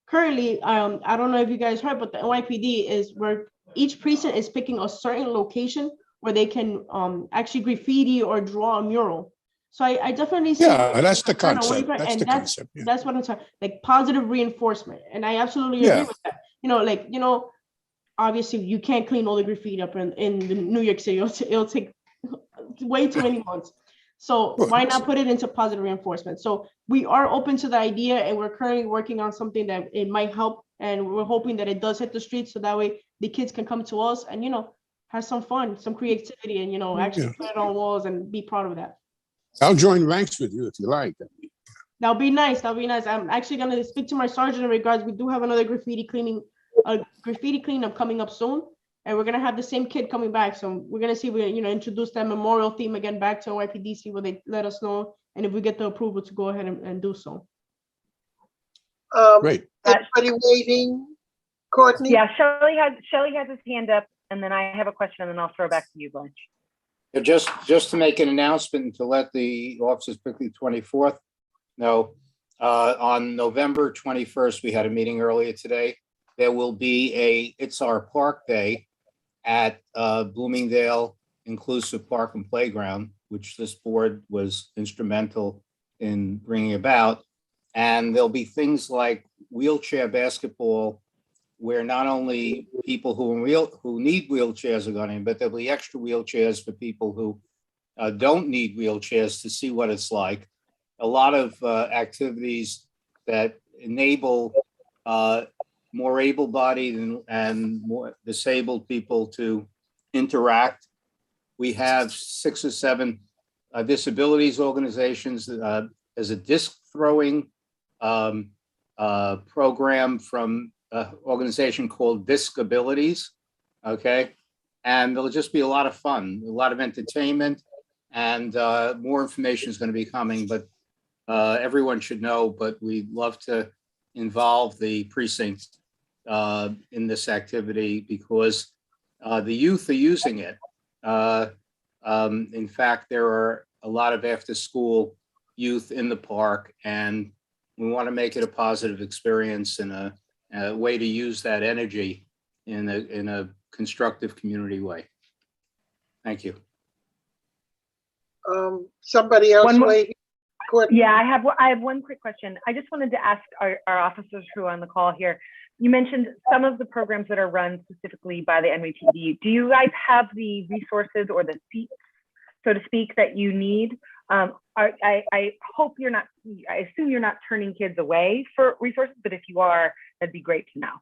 [SPEAKER 10] Currently, I don't know if you guys heard, but the NYPD is where each precinct is picking a certain location where they can actually graffiti or draw a mural. So I definitely see.
[SPEAKER 6] Yeah, that's the concept. That's the concept. Yeah.
[SPEAKER 10] That's what I'm saying, like positive reinforcement. And I absolutely agree with that. Obviously you can't clean all the graffiti up in the New York City. It'll take way too many months. So why not put it into positive reinforcement? So we are open to the idea, and we're currently working on something that it might help. And we're hoping that it does hit the streets, so that way the kids can come to us and, have some fun, some creativity, and, actually put it on walls and be proud of that.
[SPEAKER 6] I'll join ranks with you if you like.
[SPEAKER 10] That'll be nice. That'll be nice. I'm actually going to speak to my sergeant in regards. We do have another graffiti cleanup coming up soon, and we're going to have the same kid coming back. So we're going to see if we, introduce that memorial theme again back to NYPD, see what they let us know, and if we get the approval to go ahead and do so.
[SPEAKER 6] Great.
[SPEAKER 1] Everybody waiting? Courtney?
[SPEAKER 4] Yeah, Shelly has his hand up, and then I have a question, and then I'll throw back to you, Blanche.
[SPEAKER 3] Just to make an announcement to let the officers, particularly 24th, know, on November 21st, we had a meeting earlier today. There will be It's Our Park Day at Bloomingdale Inclusive Park and Playground, which this board was instrumental in bringing about. And there'll be things like wheelchair basketball, where not only people who need wheelchairs are going in, but there'll be extra wheelchairs for people who don't need wheelchairs to see what it's like. A lot of activities that enable more able-bodied and more disabled people to interact. We have 6 or 7 disabilities organizations. There's a disc throwing program from organization called Disabilities, okay? And there'll just be a lot of fun, a lot of entertainment, and more information is going to be coming, but everyone should know, but we'd love to involve the precinct in this activity, because the youth are using it. In fact, there are a lot of after-school youth in the park, and we want to make it a positive experience and a way to use that energy in a constructive community way. Thank you.
[SPEAKER 1] Somebody else waiting?
[SPEAKER 4] Yeah, I have one quick question. I just wanted to ask our officers who are on the call here. You mentioned some of the programs that are run specifically by the NYPD. Do you guys have the resources or the seats, so to speak, that you need? I hope you're not, I assume you're not turning kids away for resources, but if you are, that'd be great to know.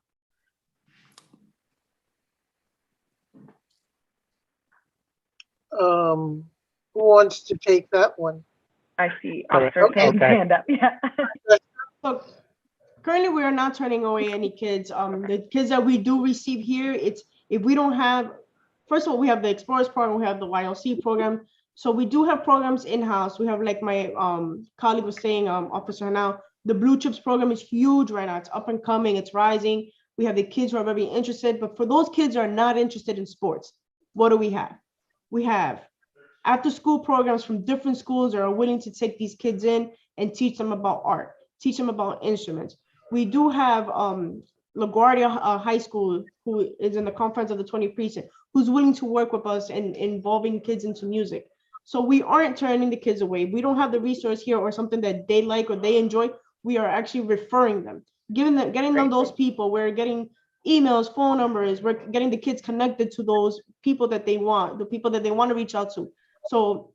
[SPEAKER 1] Who wants to take that one?
[SPEAKER 4] I see Officer hand up. Yeah.
[SPEAKER 10] So currently, we are not turning away any kids. The kids that we do receive here, it's if we don't have, first of all, we have the Explorers program, we have the YLC program. So we do have programs in-house. We have, like my colleague was saying, Officer now, The Blue Chips program is huge right now. It's up and coming. It's rising. We have the kids who are very interested, but for those kids who are not interested in sports, what do we have? We have after school programs from different schools that are willing to take these kids in and teach them about art, teach them about instruments. We do have LaGuardia High School, who is in the conference of the 20th precinct, who's willing to work with us in involving kids into music. So we aren't turning the kids away. We don't have the resource here or something that they like or they enjoy. We are actually referring them, getting them those people. We're getting emails, phone numbers. We're getting the kids connected to those people that they want, the people that they want to reach out to. So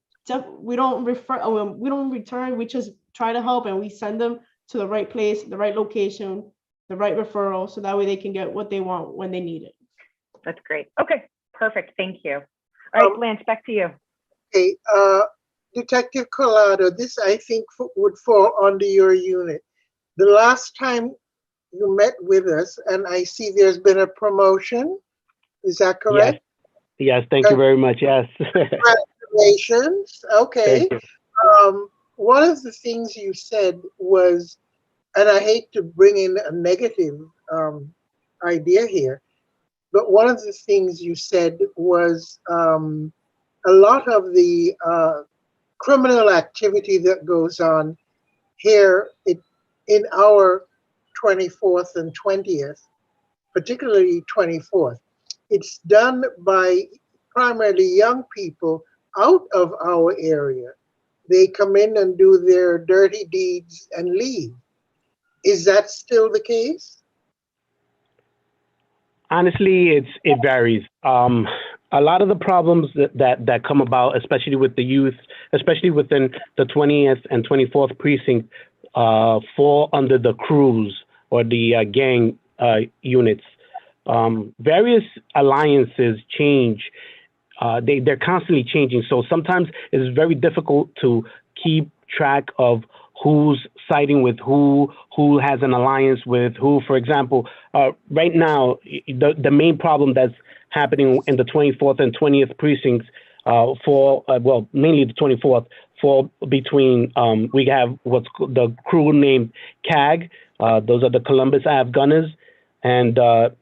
[SPEAKER 10] we don't return. We just try to help, and we send them to the right place, the right location, the right referral, so that way they can get what they want when they need it.
[SPEAKER 4] That's great. Okay, perfect. Thank you. All right, Blanche, back to you.
[SPEAKER 1] Okay, Detective Collado, this I think would fall under your unit. The last time you met with us, and I see there's been a promotion. Is that correct?
[SPEAKER 8] Yes, thank you very much. Yes.
[SPEAKER 1] Congratulations. Okay.
[SPEAKER 8] Thank you.
[SPEAKER 1] One of the things you said was, and I hate to bring in a negative idea here, but one of the things you said was a lot of the criminal activity that goes on here in our 24th and 20th, particularly 24th, it's done by primarily young people out of our area. They come in and do their dirty deeds and leave. Is that still the case?
[SPEAKER 8] Honestly, it varies. A lot of the problems that come about, especially with the youth, especially within the 20th and 24th precinct, fall under the crews or the gang units. Various alliances change. They're constantly changing. So sometimes it's very difficult to keep track of who's siding with who has an alliance with who. For example, right now, the main problem that's happening in the 24th and 20th precincts mainly the 24th, fall between, we have what's the crew named CAG, those are the Columbus Ave Gunners, and the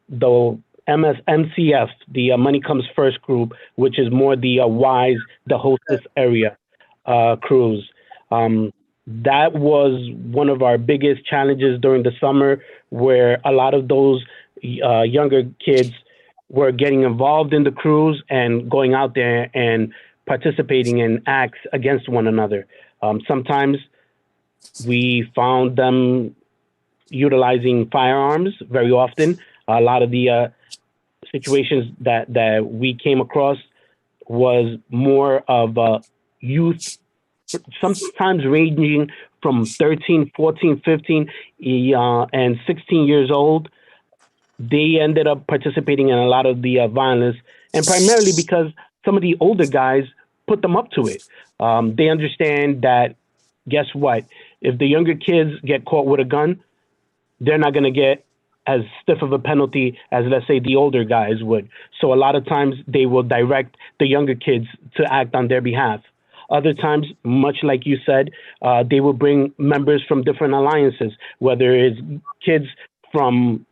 [SPEAKER 8] MCF, the Money Comes First group, which is more the WISE, the Hostess area crews. That was one of our biggest challenges during the summer, where a lot of those younger kids were getting involved in the crews and going out there and participating in acts against one another. Sometimes we found them utilizing firearms very often. A lot of the situations that we came across was more of youth, sometimes ranging from 13, 14, 15, and 16 years old. They ended up participating in a lot of the violence, and primarily because some of the older guys put them up to it. They understand that, guess what? If the younger kids get caught with a gun, they're not going to get as stiff of a penalty as, let's say, the older guys would. So a lot of times they will direct the younger kids to act on their behalf. Other times, much like you said, they will bring members from different alliances, whether it's kids from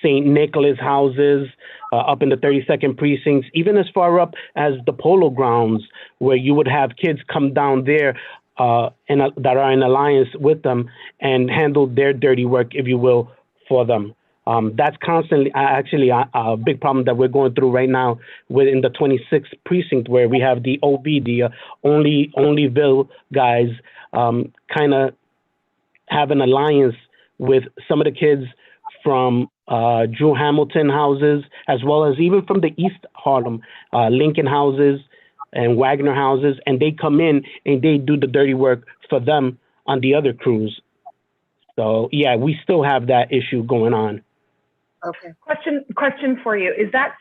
[SPEAKER 8] St. Nicholas houses up in the 32nd precincts, even as far up as the Polo Grounds, where you would have kids come down there that are in alliance with them and handle their dirty work, if you will, for them. That's constantly actually a big problem that we're going through right now within the 26th precinct, where we have the OB, the Onlyville guys, kind of have an alliance with some of the kids from Drew Hamilton houses, as well as even from the East Harlem, Lincoln houses and Wagner houses, and they come in and they do the dirty work for them on the other crews. So yeah, we still have that issue going on.
[SPEAKER 1] Okay.
[SPEAKER 4] Question for you. Is that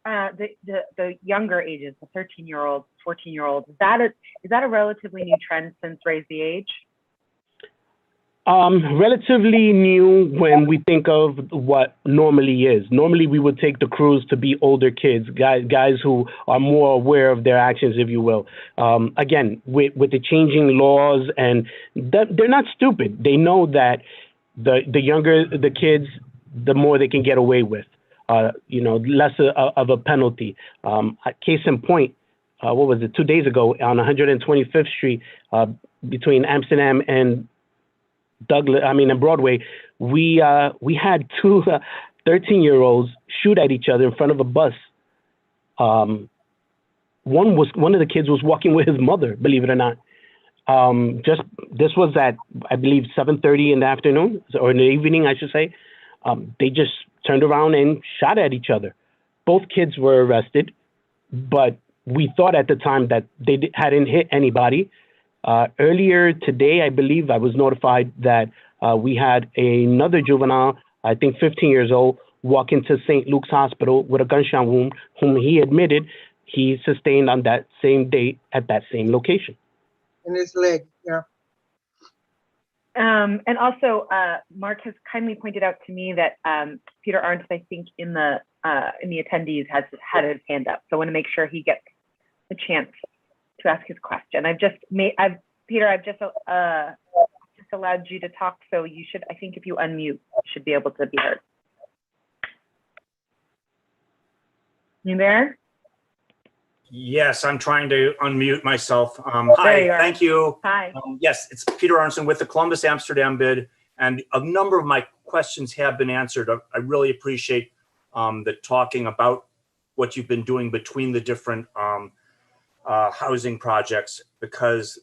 [SPEAKER 4] the younger ages, the 13-year-olds, 14-year-olds, is that a relatively new trend since Raise the Age?
[SPEAKER 8] Relatively new when we think of what normally is. Normally, we would take the crews to be older kids, guys who are more aware of their actions, if you will. Again, with the changing laws, and they're not stupid. They know that the younger the kids, the more they can get away with. Less of a penalty. Case in point, what was it? 2 days ago on 125th Street, between Amsterdam and and Broadway, we had two 13-year-olds shoot at each other in front of a bus. One of the kids was walking with his mother, believe it or not. This was at, I believe, 7:30 in the afternoon, or in the evening, I should say. They just turned around and shot at each other. Both kids were arrested, but we thought at the time that they hadn't hit anybody. Earlier today, I believe I was notified that we had another juvenile, I think 15 years old, walk into St. Luke's Hospital with a gunshot wound, whom he admitted he sustained on that same day at that same location.
[SPEAKER 1] In his leg, yeah.
[SPEAKER 4] And also, Mark has kindly pointed out to me that Peter Arndt, I think, in the attendees, has had his hand up. So I want to make sure he gets a chance to ask his question. Peter, I've just allowed you to talk, so you should, I think if you unmute, you should be able to be heard. You there?
[SPEAKER 12] Yes, I'm trying to unmute myself.
[SPEAKER 4] There
[SPEAKER 12] Hi,
[SPEAKER 4] you are.
[SPEAKER 12] thank you.
[SPEAKER 4] Hi.
[SPEAKER 12] Yes, it's Peter Arnson with the Columbus Amsterdam bid, and a number of my questions have been answered. I really appreciate the talking about what you've been doing between the different housing projects, because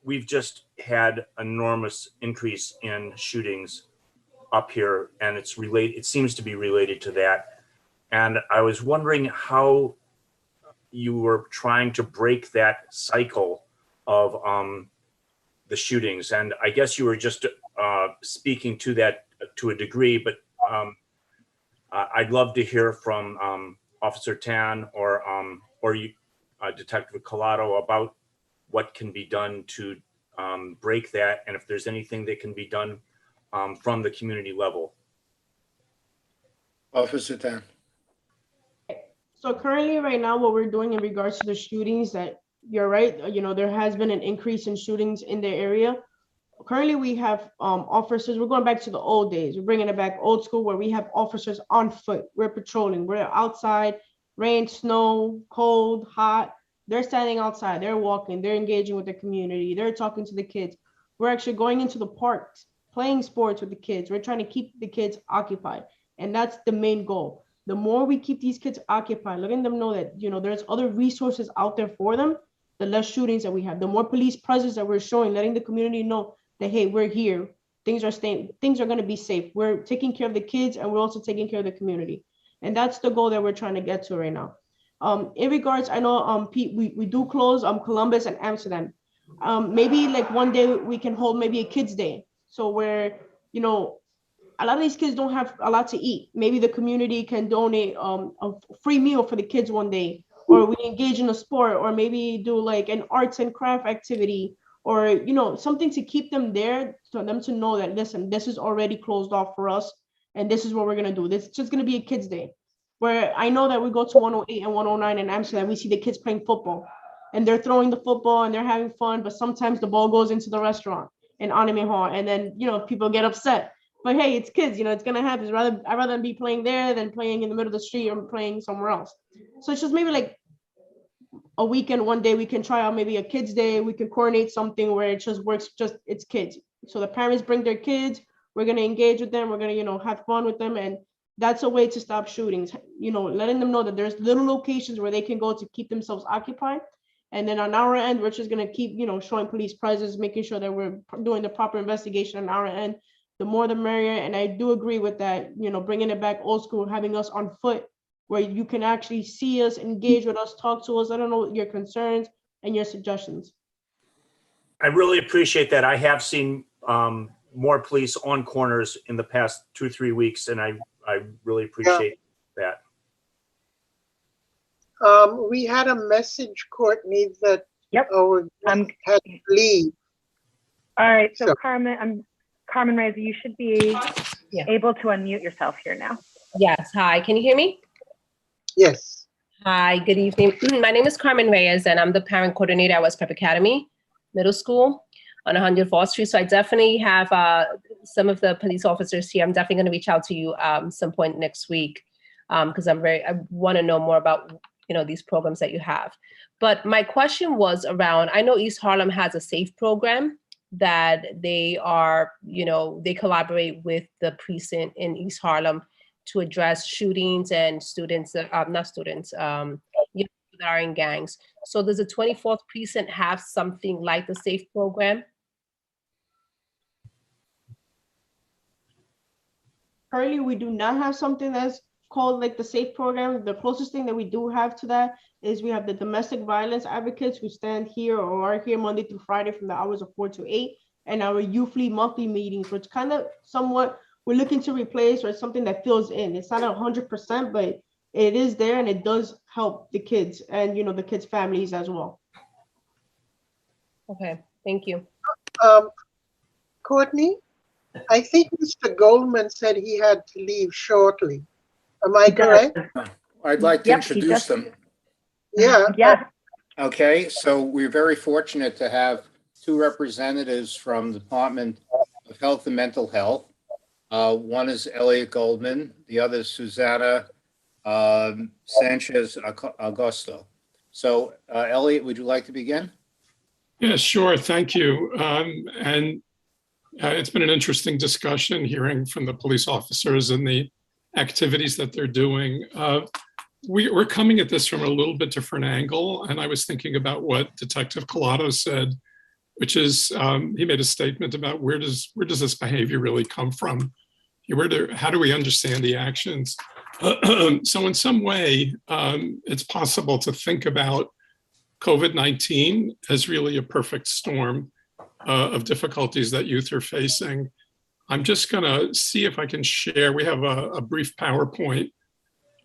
[SPEAKER 12] we've just had enormous increase in shootings up here, and it seems to be related to that. And I was wondering how you were trying to break that cycle of the shootings. And I guess you were just speaking to that to a degree, but I'd love to hear from Officer Tan or you, Detective Collado, about what can be done to break that, and if there's anything that can be done from the community level.
[SPEAKER 3] Officer Tan.
[SPEAKER 10] So currently, right now, what we're doing in regards to the shootings, that you're right, there has been an increase in shootings in the area. Currently, we have officers. We're going back to the old days. We're bringing it back old school, where we have officers on foot. We're patrolling. We're outside, rain, snow, cold, hot. They're standing outside. They're walking. They're engaging with the community. They're talking to the kids. We're actually going into the parks, playing sports with the kids. We're trying to keep the kids occupied, and that's the main goal. The more we keep these kids occupied, letting them know that there's other resources out there for them, the less shootings that we have. The more police presence that we're showing, letting the community know that, hey, we're here. Things are going to be safe. We're taking care of the kids, and we're also taking care of the community. And that's the goal that we're trying to get to right now. In regards, I know Pete, we do close Columbus and Amsterdam. Maybe like one day we can hold maybe a kids' day. So where, a lot of these kids don't have a lot to eat. Maybe the community can donate a free meal for the kids one day, or we engage in a sport, or maybe do like an arts and craft activity, or something to keep them there, for them to know that, listen, this is already closed off for us, and this is what we're gonna do. This is just gonna be a kids' day. Where I know that we go to 108 and 109 in Amsterdam, we see the kids playing football, and they're throwing the football and they're having fun, but sometimes the ball goes into the restaurant in Anime Hall, and then people get upset. But hey, it's kids, it's gonna happen. I'd rather be playing there than playing in the middle of the street or playing somewhere else. So it's just maybe like a weekend, one day we can try out maybe a kids' day. We can coordinate something where it just works, it's kids. So the parents bring their kids, we're gonna engage with them, we're gonna have fun with them, and that's a way to stop shootings. Letting them know that there's little locations where they can go to keep themselves occupied. And then on our end, we're just gonna keep, showing police presence, making sure that we're doing the proper investigation on our end. The more the merrier. And I do agree with that, bringing it back old school, having us on foot, where you can actually see us, engage with us, talk to us. I don't know your concerns and your suggestions.
[SPEAKER 12] I really appreciate that. I have seen more police on corners in the past 2-3 weeks, and I really appreciate that.
[SPEAKER 1] We had a message, Courtney, that
[SPEAKER 4] Yep.
[SPEAKER 1] our guest had to leave.
[SPEAKER 4] All right, so Carmen, Carmen Reyes, you should be
[SPEAKER 13] Yeah.
[SPEAKER 4] able to unmute yourself here now.
[SPEAKER 13] Yes, hi, can you hear me?
[SPEAKER 1] Yes.
[SPEAKER 13] Hi, good evening. My name is Carmen Reyes, and I'm the parent coordinator at West Prep Academy Middle School on 104th Street. So I definitely have some of the police officers here. I'm definitely going to reach out to you some point next week because I want to know more about these programs that you have. But my question was around, I know East Harlem has a SAFE program that they are, they collaborate with the precinct in East Harlem to address shootings and students, not students, that are in gangs. So does the 24th precinct have something like the SAFE program?
[SPEAKER 10] Currently, we do not have something that's called like the SAFE program. The closest thing that we do have to that is we have the domestic violence advocates who stand here or are here Monday through Friday from the hours of 4 to 8, and our youthly monthly meetings, which kind of somewhat we're looking to replace, or something that fills in. It's not 100%, but it is there, and it does help the kids and the kids' families as well.
[SPEAKER 13] Okay, thank you.
[SPEAKER 1] Courtney, I think Mr. Goldman said he had to leave shortly. Am I correct?
[SPEAKER 3] I'd like to introduce them.
[SPEAKER 1] Yeah.
[SPEAKER 4] Yeah.
[SPEAKER 3] Okay, so we're very fortunate to have two representatives from the Department of Health and Mental Health. One is Elliot Goldman, the other is Susanna Sanchez Augusto. So Elliot, would you like to begin?
[SPEAKER 7] Yeah, sure. Thank you. It's been an interesting discussion hearing from the police officers and the activities that they're doing. We're coming at this from a little bit different angle. And I was thinking about what Detective Collado said, which is he made a statement about where does this behavior really come from? How do we understand the actions? So in some way, it's possible to think about COVID-19 as really a perfect storm of difficulties that youth are facing. I'm just gonna see if I can share. We have a brief PowerPoint.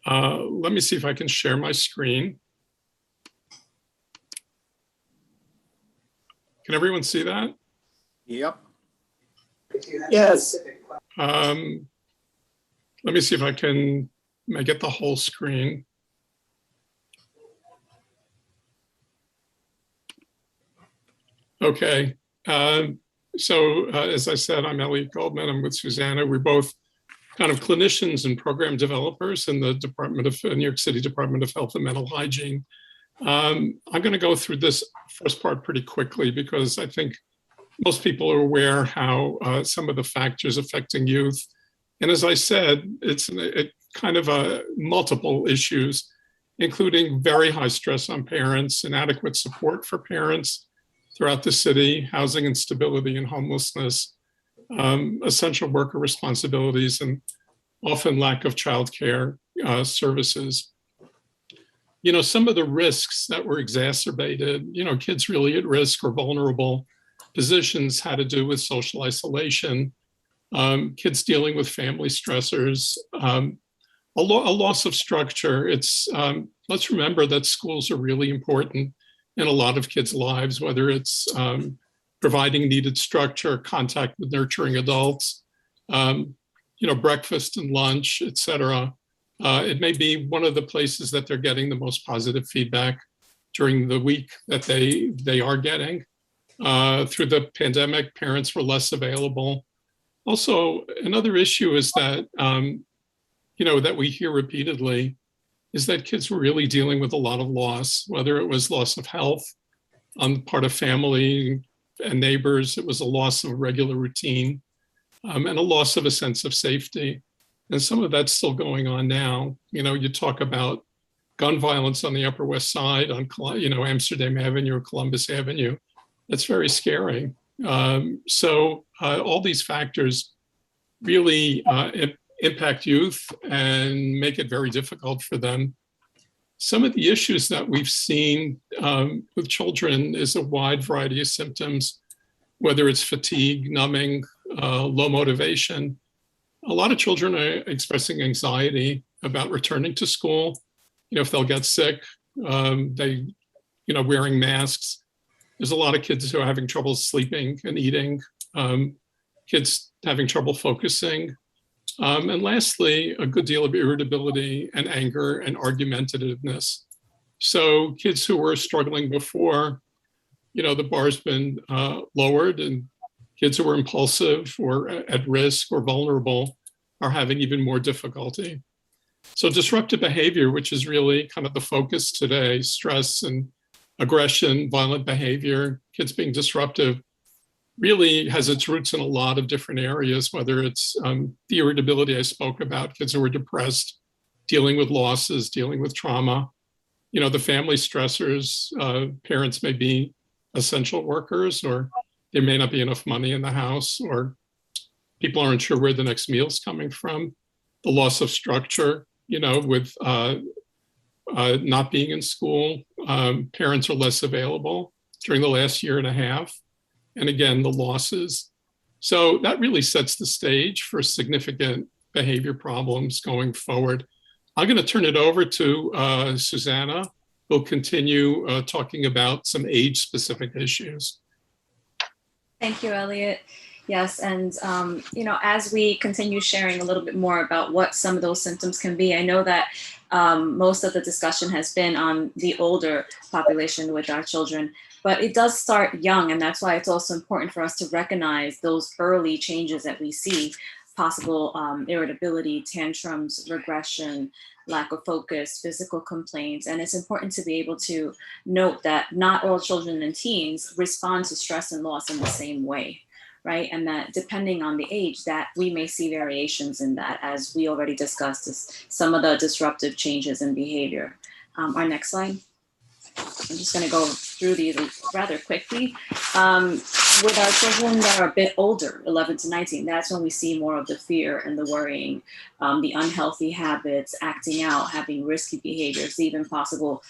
[SPEAKER 7] Let me see if I can share my screen. Can everyone see that?
[SPEAKER 3] Yep.
[SPEAKER 11] Yes.
[SPEAKER 7] Let me see if I can get the whole screen. Okay. So as I said, I'm Elliot Goldman. I'm with Susanna. We're both kind of clinicians and program developers in the New York City Department of Health and Mental Hygiene. I'm going to go through this first part pretty quickly because I think most people are aware how some of the factors affecting youth. And as I said, it's kind of multiple issues, including very high stress on parents, inadequate support for parents throughout the city, housing instability and homelessness, essential worker responsibilities, and often lack of childcare services. Some of the risks that were exacerbated, kids really at risk or vulnerable positions had to do with social isolation, kids dealing with family stressors, a loss of structure. Let's remember that schools are really important in a lot of kids' lives, whether it's providing needed structure, contact with nurturing adults, breakfast and lunch, et cetera. It may be one of the places that they're getting the most positive feedback during the week that they are getting. Through the pandemic, parents were less available. Also, another issue is that, that we hear repeatedly is that kids were really dealing with a lot of loss, whether it was loss of health on the part of family and neighbors, it was a loss of a regular routine, and a loss of a sense of safety. And some of that's still going on now. You talk about gun violence on the Upper West Side, on Amsterdam Avenue or Columbus Avenue. That's very scary. So all these factors really impact youth and make it very difficult for them. Some of the issues that we've seen with children is a wide variety of symptoms, whether it's fatigue, numbing, low motivation. A lot of children are expressing anxiety about returning to school. If they'll get sick, wearing masks. There's a lot of kids who are having trouble sleeping and eating. kids having trouble focusing. And lastly, a good deal of irritability and anger and argumentativeness. So kids who were struggling before, the bar's been lowered, and kids who were impulsive or at risk or vulnerable are having even more difficulty. So disruptive behavior, which is really kind of the focus today, stress and aggression, violent behavior, kids being disruptive, really has its roots in a lot of different areas, whether it's the irritability I spoke about, kids who are depressed, dealing with losses, dealing with trauma, the family stressors, parents may be essential workers, or there may not be enough money in the house, or people aren't sure where the next meal is coming from, the loss of structure, with not being in school, parents are less available during the last year and a half. And again, the losses. So that really sets the stage for significant behavior problems going forward. I'm going to turn it over to Susanna, who'll continue talking about some age-specific issues.
[SPEAKER 14] Thank you, Elliot. Yes, and as we continue sharing a little bit more about what some of those symptoms can be, I know that most of the discussion has been on the older population with our children, but it does start young, and that's why it's also important for us to recognize those early changes that we see, possible irritability, tantrums, regression, lack of focus, physical complaints. And it's important to be able to note that not all children and teens respond to stress and loss in the same way, right? And that depending on the age, that we may see variations in that, as we already discussed, some of the disruptive changes in behavior. Our next slide. I'm just going to go through these rather quickly. With our children that are a bit older, 11 to 19, that's when we see more of the fear and the worrying, the unhealthy habits, acting out, having risky behaviors, even possible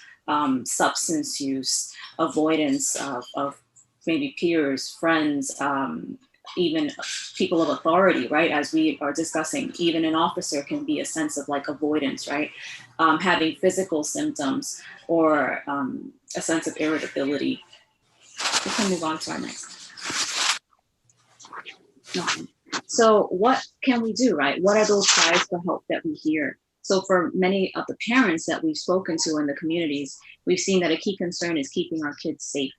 [SPEAKER 14] substance use, avoidance of maybe peers, friends, even people of authority, right? As we are discussing, even an officer can be a sense of like avoidance, right? Having physical symptoms or a sense of irritability. We can move on to our next. No. So what can we do, right? What are those cries for help that we hear? So for many of the parents that we've spoken to in the communities, we've seen that a key concern is keeping our kids safe.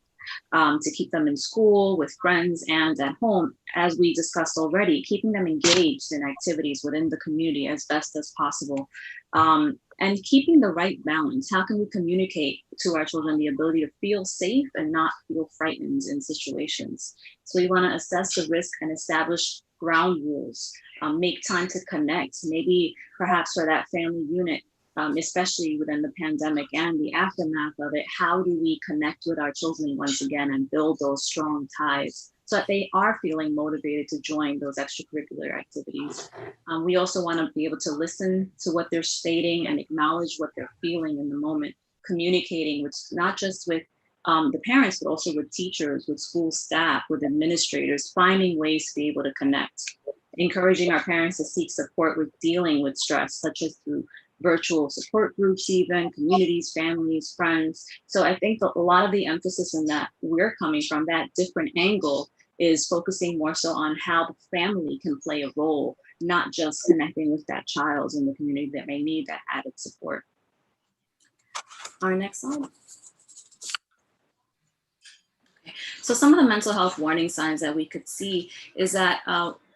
[SPEAKER 14] To keep them in school, with friends, and at home, as we discussed already, keeping them engaged in activities within the community as best as possible, and keeping the right balance. How can we communicate to our children the ability to feel safe and not feel frightened in situations? So we want to assess the risk and establish ground rules, make time to connect, maybe perhaps for that family unit, especially within the pandemic and the aftermath of it. How do we connect with our children once again and build those strong ties so that they are feeling motivated to join those extracurricular activities? We also want to be able to listen to what they're stating and acknowledge what they're feeling in the moment, communicating with not just with the parents, but also with teachers, with school staff, with administrators, finding ways to be able to connect, encouraging our parents to seek support with dealing with stress, such as through virtual support groups, even communities, families, friends. So I think that a lot of the emphasis in that we're coming from, that different angle, is focusing more so on how the family can play a role, not just connecting with that child in the community that may need that added support. Our next slide. Okay. So some of the mental health warning signs that we could see is that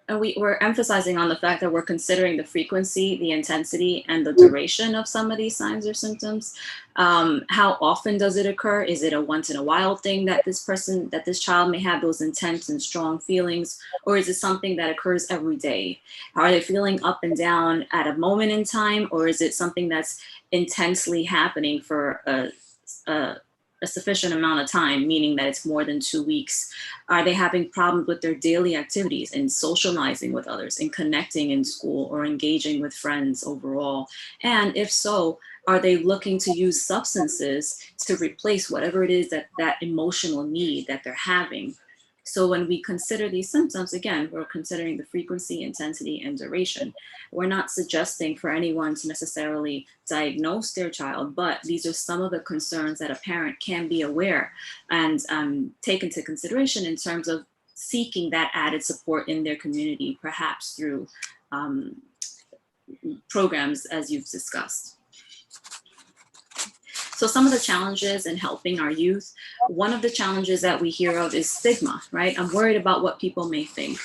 [SPEAKER 14] and we're emphasizing on the fact that we're considering the frequency, the intensity, and the duration of some of these signs or symptoms. How often does it occur? Is it a once in a while thing that this child may have those intense and strong feelings? Or is it something that occurs every day? Are they feeling up and down at a moment in time? Or is it something that's intensely happening for a sufficient amount of time, meaning that it's more than 2 weeks? Are they having problems with their daily activities and socializing with others and connecting in school or engaging with friends overall? And if so, are they looking to use substances to replace whatever it is that emotional need that they're having? So when we consider these symptoms, again, we're considering the frequency, intensity, and duration. We're not suggesting for anyone to necessarily diagnose their child, but these are some of the concerns that a parent can be aware and take into consideration in terms of seeking that added support in their community, perhaps through programs as you've discussed. So some of the challenges in helping our youth, one of the challenges that we hear of is stigma, right? I'm worried about what people may think,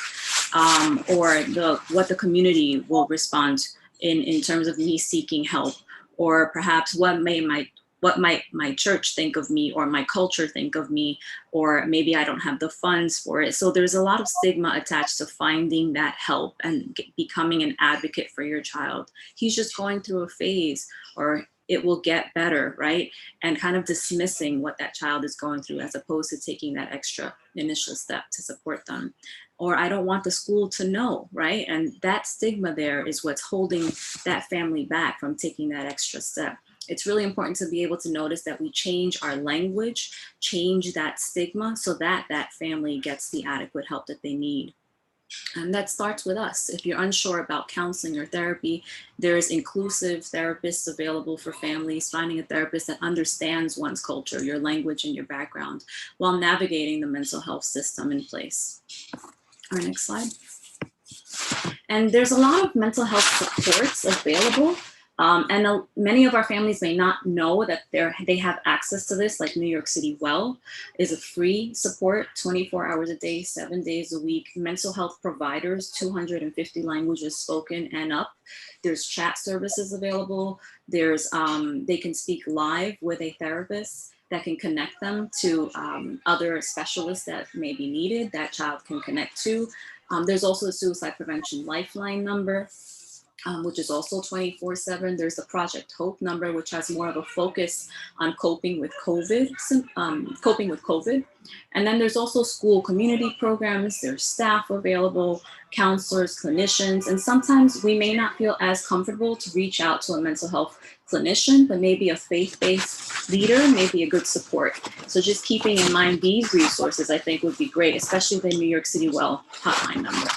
[SPEAKER 14] or what the community will respond in terms of me seeking help, or perhaps what might my church think of me, or my culture think of me, or maybe I don't have the funds for it. So there's a lot of stigma attached to finding that help and becoming an advocate for your child. He's just going through a phase, or it will get better, right? And kind of dismissing what that child is going through as opposed to taking that extra initial step to support them. Or I don't want the school to know, right? And that stigma there is what's holding that family back from taking that extra step. It's really important to be able to notice that we change our language, change that stigma so that that family gets the adequate help that they need. And that starts with us. If you're unsure about counseling or therapy, there's inclusive therapists available for families, finding a therapist that understands one's culture, your language, and your background while navigating the mental health system in place. Our next slide. And there's a lot of mental health supports available. Many of our families may not know that they have access to this, like New York City Well is a free support, 24 hours a day, 7 days a week. Mental health providers, 250 languages spoken and up. There's chat services available. There's they can speak live with a therapist that can connect them to other specialists that may be needed, that child can connect to. There's also a suicide prevention lifeline number, which is also 24/7. There's the Project Hope number, which has more of a focus on coping with COVID. And then there's also school community programs. There's staff available, counselors, clinicians, and sometimes we may not feel as comfortable to reach out to a mental health clinician, but maybe a faith-based leader may be a good support. So just keeping in mind these resources, I think would be great, especially the New York City Well hotline number.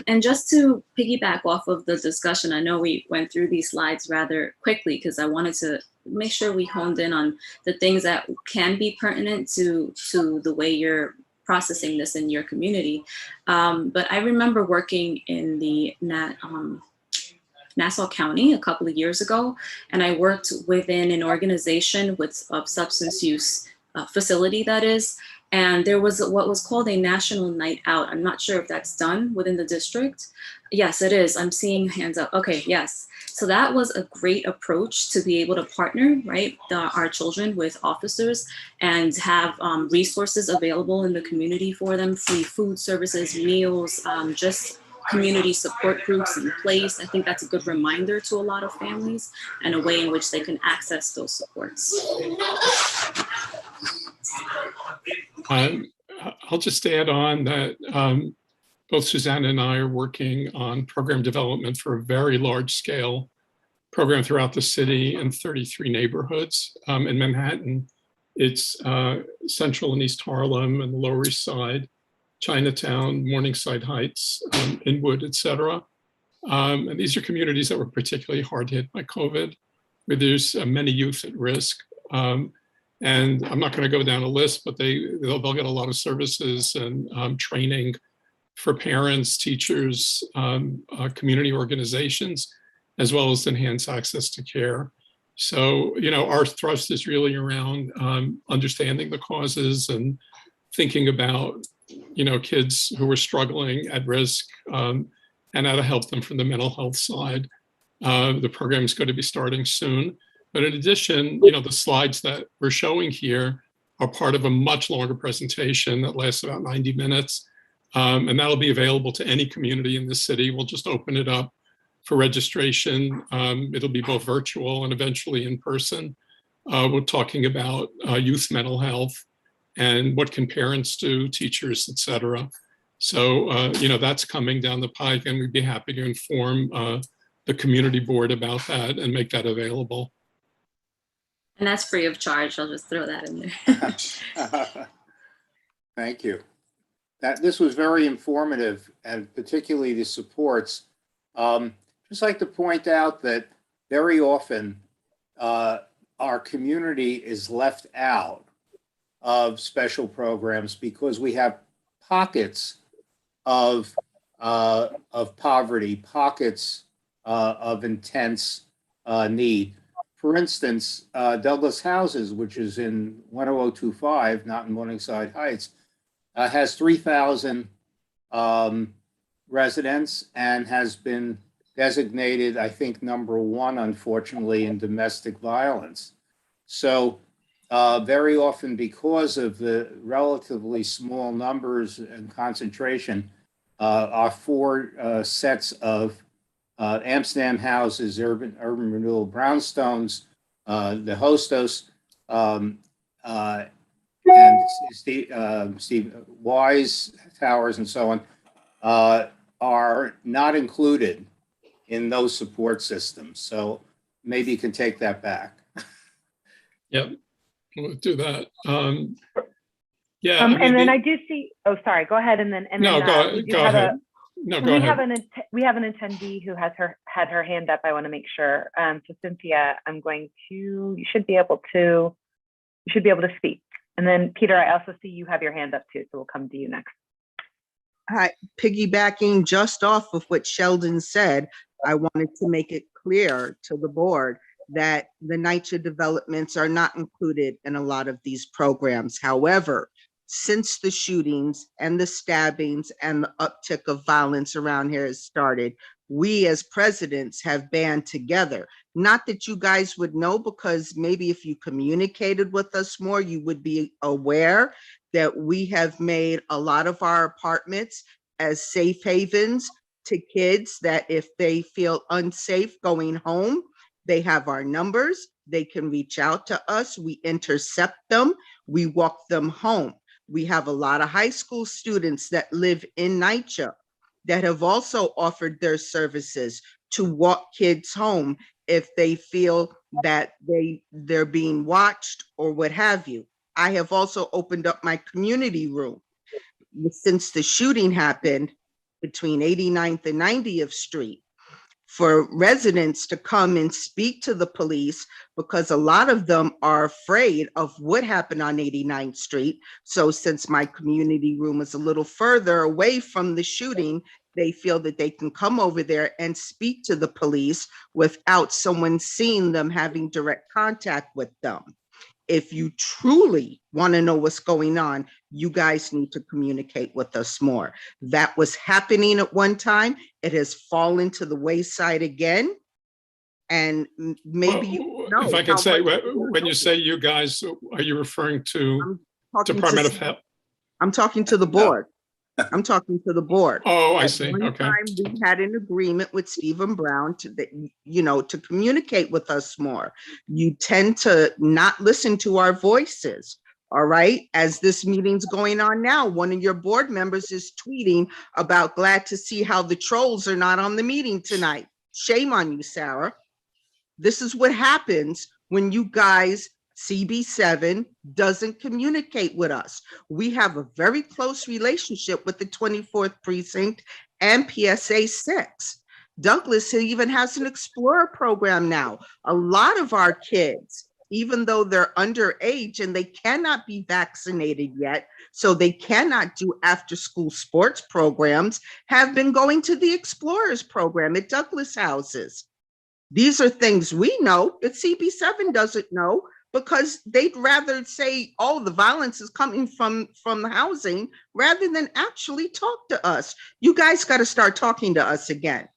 [SPEAKER 14] And just to piggyback off of the discussion, I know we went through these slides rather quickly because I wanted to make sure we honed in on the things that can be pertinent to the way you're processing this in your community. But I remember working in the Nassau County a couple of years ago, and I worked within an organization of substance use facility, that is. And there was what was called a national night out. I'm not sure if that's done within the district. Yes, it is. I'm seeing hands up. Okay, yes. So that was a great approach to be able to partner, right, our children with officers and have resources available in the community for them, free food services, meals, just community support groups in place. I think that's a good reminder to a lot of families and a way in which they can access those supports.
[SPEAKER 7] I'll just add on that both Suzanne and I are working on program development for a very large scale program throughout the city in 33 neighborhoods. In Manhattan, it's Central and East Harlem and the Lower East Side, Chinatown, Morningside Heights, Inwood, et cetera. And these are communities that were particularly hard hit by COVID, where there's many youth at risk. And I'm not going to go down a list, but they'll get a lot of services and training for parents, teachers, community organizations, as well as enhanced access to care. So, our thrust is really around understanding the causes and thinking about, kids who are struggling at risk and how to help them from the mental health side. The program is going to be starting soon. But in addition, the slides that we're showing here are part of a much longer presentation that lasts about 90 minutes. And that'll be available to any community in the city. We'll just open it up for registration. It'll be both virtual and eventually in person. We're talking about youth mental health and what can parents do, teachers, et cetera. So, that's coming down the pike, and we'd be happy to inform the community board about that and make that available.
[SPEAKER 14] And that's free of charge. I'll just throw that in there.
[SPEAKER 3] Thank you. This was very informative, and particularly the supports. Just like to point out that very often our community is left out of special programs because we have pockets of poverty, pockets of intense need. For instance, Douglas Houses, which is in 10025, not in Morningside Heights, has 3,000 residents and has been designated, I think, #1, unfortunately, in domestic violence. So very often, because of the relatively small numbers and concentration, our 4 sets of Amsterdam Houses, Urban Renewal Brownstones, the Hostos, and Steve Wise Towers, and so on, are not included in those support systems. So maybe you can take that back.
[SPEAKER 7] Yep, we'll do that. Yeah.
[SPEAKER 4] And then I do see. Oh, sorry. Go ahead. And then
[SPEAKER 7] No, go ahead. No, go ahead.
[SPEAKER 4] We have an attendee who has had her hand up. I want to make sure. So Cynthia, you should be able to speak. And then Peter, I also see you have your hand up too. So we'll come to you next.
[SPEAKER 15] Hi, piggybacking just off of what Sheldon said, I wanted to make it clear to the board that the NYCHA developments are not included in a lot of these programs. However, since the shootings and the stabbings and the uptick of violence around here has started, we as presidents have band together. Not that you guys would know, because maybe if you communicated with us more, you would be aware that we have made a lot of our apartments as safe havens to kids that if they feel unsafe going home, they have our numbers, they can reach out to us, we intercept them, we walk them home. We have a lot of high school students that live in NYCHA that have also offered their services to walk kids home if they feel that they're being watched or what have you. I have also opened up my community room. Since the shooting happened between 89th and 90th Street, for residents to come and speak to the police, because a lot of them are afraid of what happened on 89th Street. So since my community room is a little further away from the shooting, they feel that they can come over there and speak to the police without someone seeing them having direct contact with them. If you truly want to know what's going on, you guys need to communicate with us more. That was happening at one time. It has fallen to the wayside again. And maybe you know.
[SPEAKER 7] If I can say, when you say you guys, are you referring to Department of Health?
[SPEAKER 15] I'm talking to the board. I'm talking to the board.
[SPEAKER 7] Oh, I see.
[SPEAKER 15] One
[SPEAKER 7] Okay.
[SPEAKER 15] time we had an agreement with Stephen Brown to communicate with us more. You tend to not listen to our voices. All right. As this meeting's going on now, one of your board members is tweeting about glad to see how the trolls are not on the meeting tonight. Shame on you, Sarah. This is what happens when you guys, CB7 doesn't communicate with us. We have a very close relationship with the 24th Precinct and PSA 6. Douglas even has an Explorer program now. A lot of our kids, even though they're underage and they cannot be vaccinated yet, so they cannot do after-school sports programs, have been going to the Explorers program at Douglas Houses. These are things we know, but CB7 doesn't know, because they'd rather say, oh, the violence is coming from the housing, rather than actually talk to us. You guys got to start talking to us again.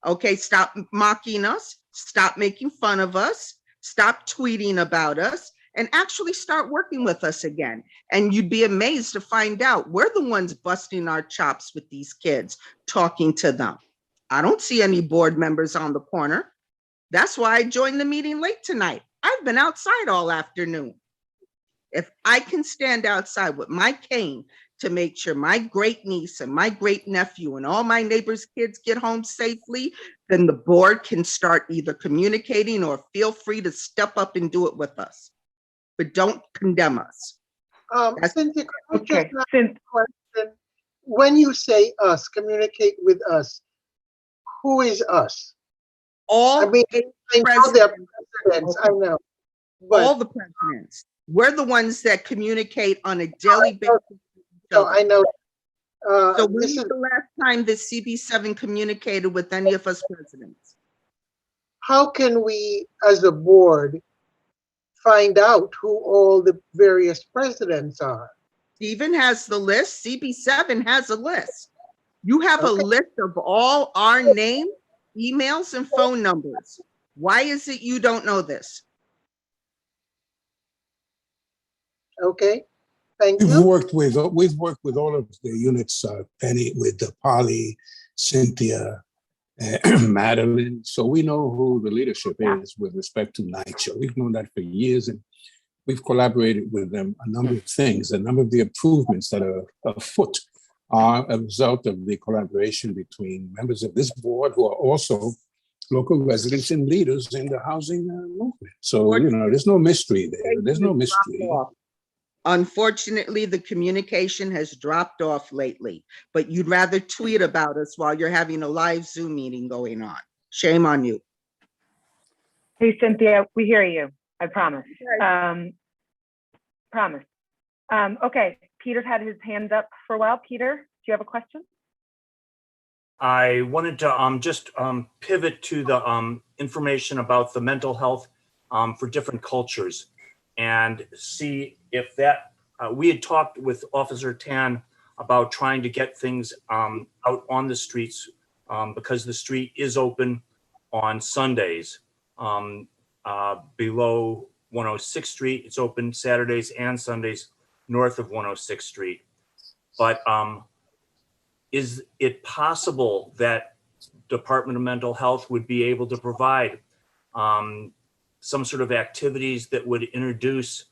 [SPEAKER 15] Okay, stop mocking us, stop making fun of us, stop tweeting about us, and actually start working with us again. And you'd be amazed to find out we're the ones busting our chops with these kids, talking to them. I don't see any board members on the corner. That's why I joined the meeting late tonight. I've been outside all afternoon. If I can stand outside with my cane to make sure my great niece and my great nephew and all my neighbors' kids get home safely, then the board can start either communicating or feel free to step up and do it with us. But don't condemn us.
[SPEAKER 1] Cynthia, could I just ask a question? When you say us, communicate with us, who is us?
[SPEAKER 15] All
[SPEAKER 1] I mean, I know they're presidents, I know.
[SPEAKER 15] But all the presidents. We're the ones that communicate on a daily basis.
[SPEAKER 1] So I know.
[SPEAKER 15] So when
[SPEAKER 1] This
[SPEAKER 15] was
[SPEAKER 1] is
[SPEAKER 15] the last time the CB7 communicated with any of us presidents?
[SPEAKER 1] how can we, as a board, find out who all the various presidents are?
[SPEAKER 15] Stephen has the list. CB7 has a list. You have a
[SPEAKER 1] Okay.
[SPEAKER 15] list of all our names, emails, and phone numbers. Why is it you don't know this?
[SPEAKER 1] Okay, thank
[SPEAKER 6] We've
[SPEAKER 1] you.
[SPEAKER 6] worked with all of the units, Penny, with Polly, Cynthia, Madeline. So we know who the leadership is with respect to NYCHA. We've known that for years, and we've collaborated with them a number of things. A number of the improvements that are afoot are a result of the collaboration between members of this board who are also local residents and leaders in the housing movement. So, you know, there's no mystery there. There's no mystery.
[SPEAKER 15] Unfortunately, the communication has dropped off lately, but you'd rather tweet about us while you're having a live Zoom meeting going on. Shame on you.
[SPEAKER 4] Hey, Cynthia, we hear you. I promise. Promise. Okay, Peter's had his hand up for a while. Peter, do you have a question?
[SPEAKER 12] I wanted to just pivot to the information about the mental health for different cultures and see if that, we had talked with Officer Tan about trying to get things out on the streets because the street is open on Sundays below 106th Street. It's open Saturdays and Sundays north of 106th Street. But is it possible that Department of Mental Health would be able to provide some sort of activities that would introduce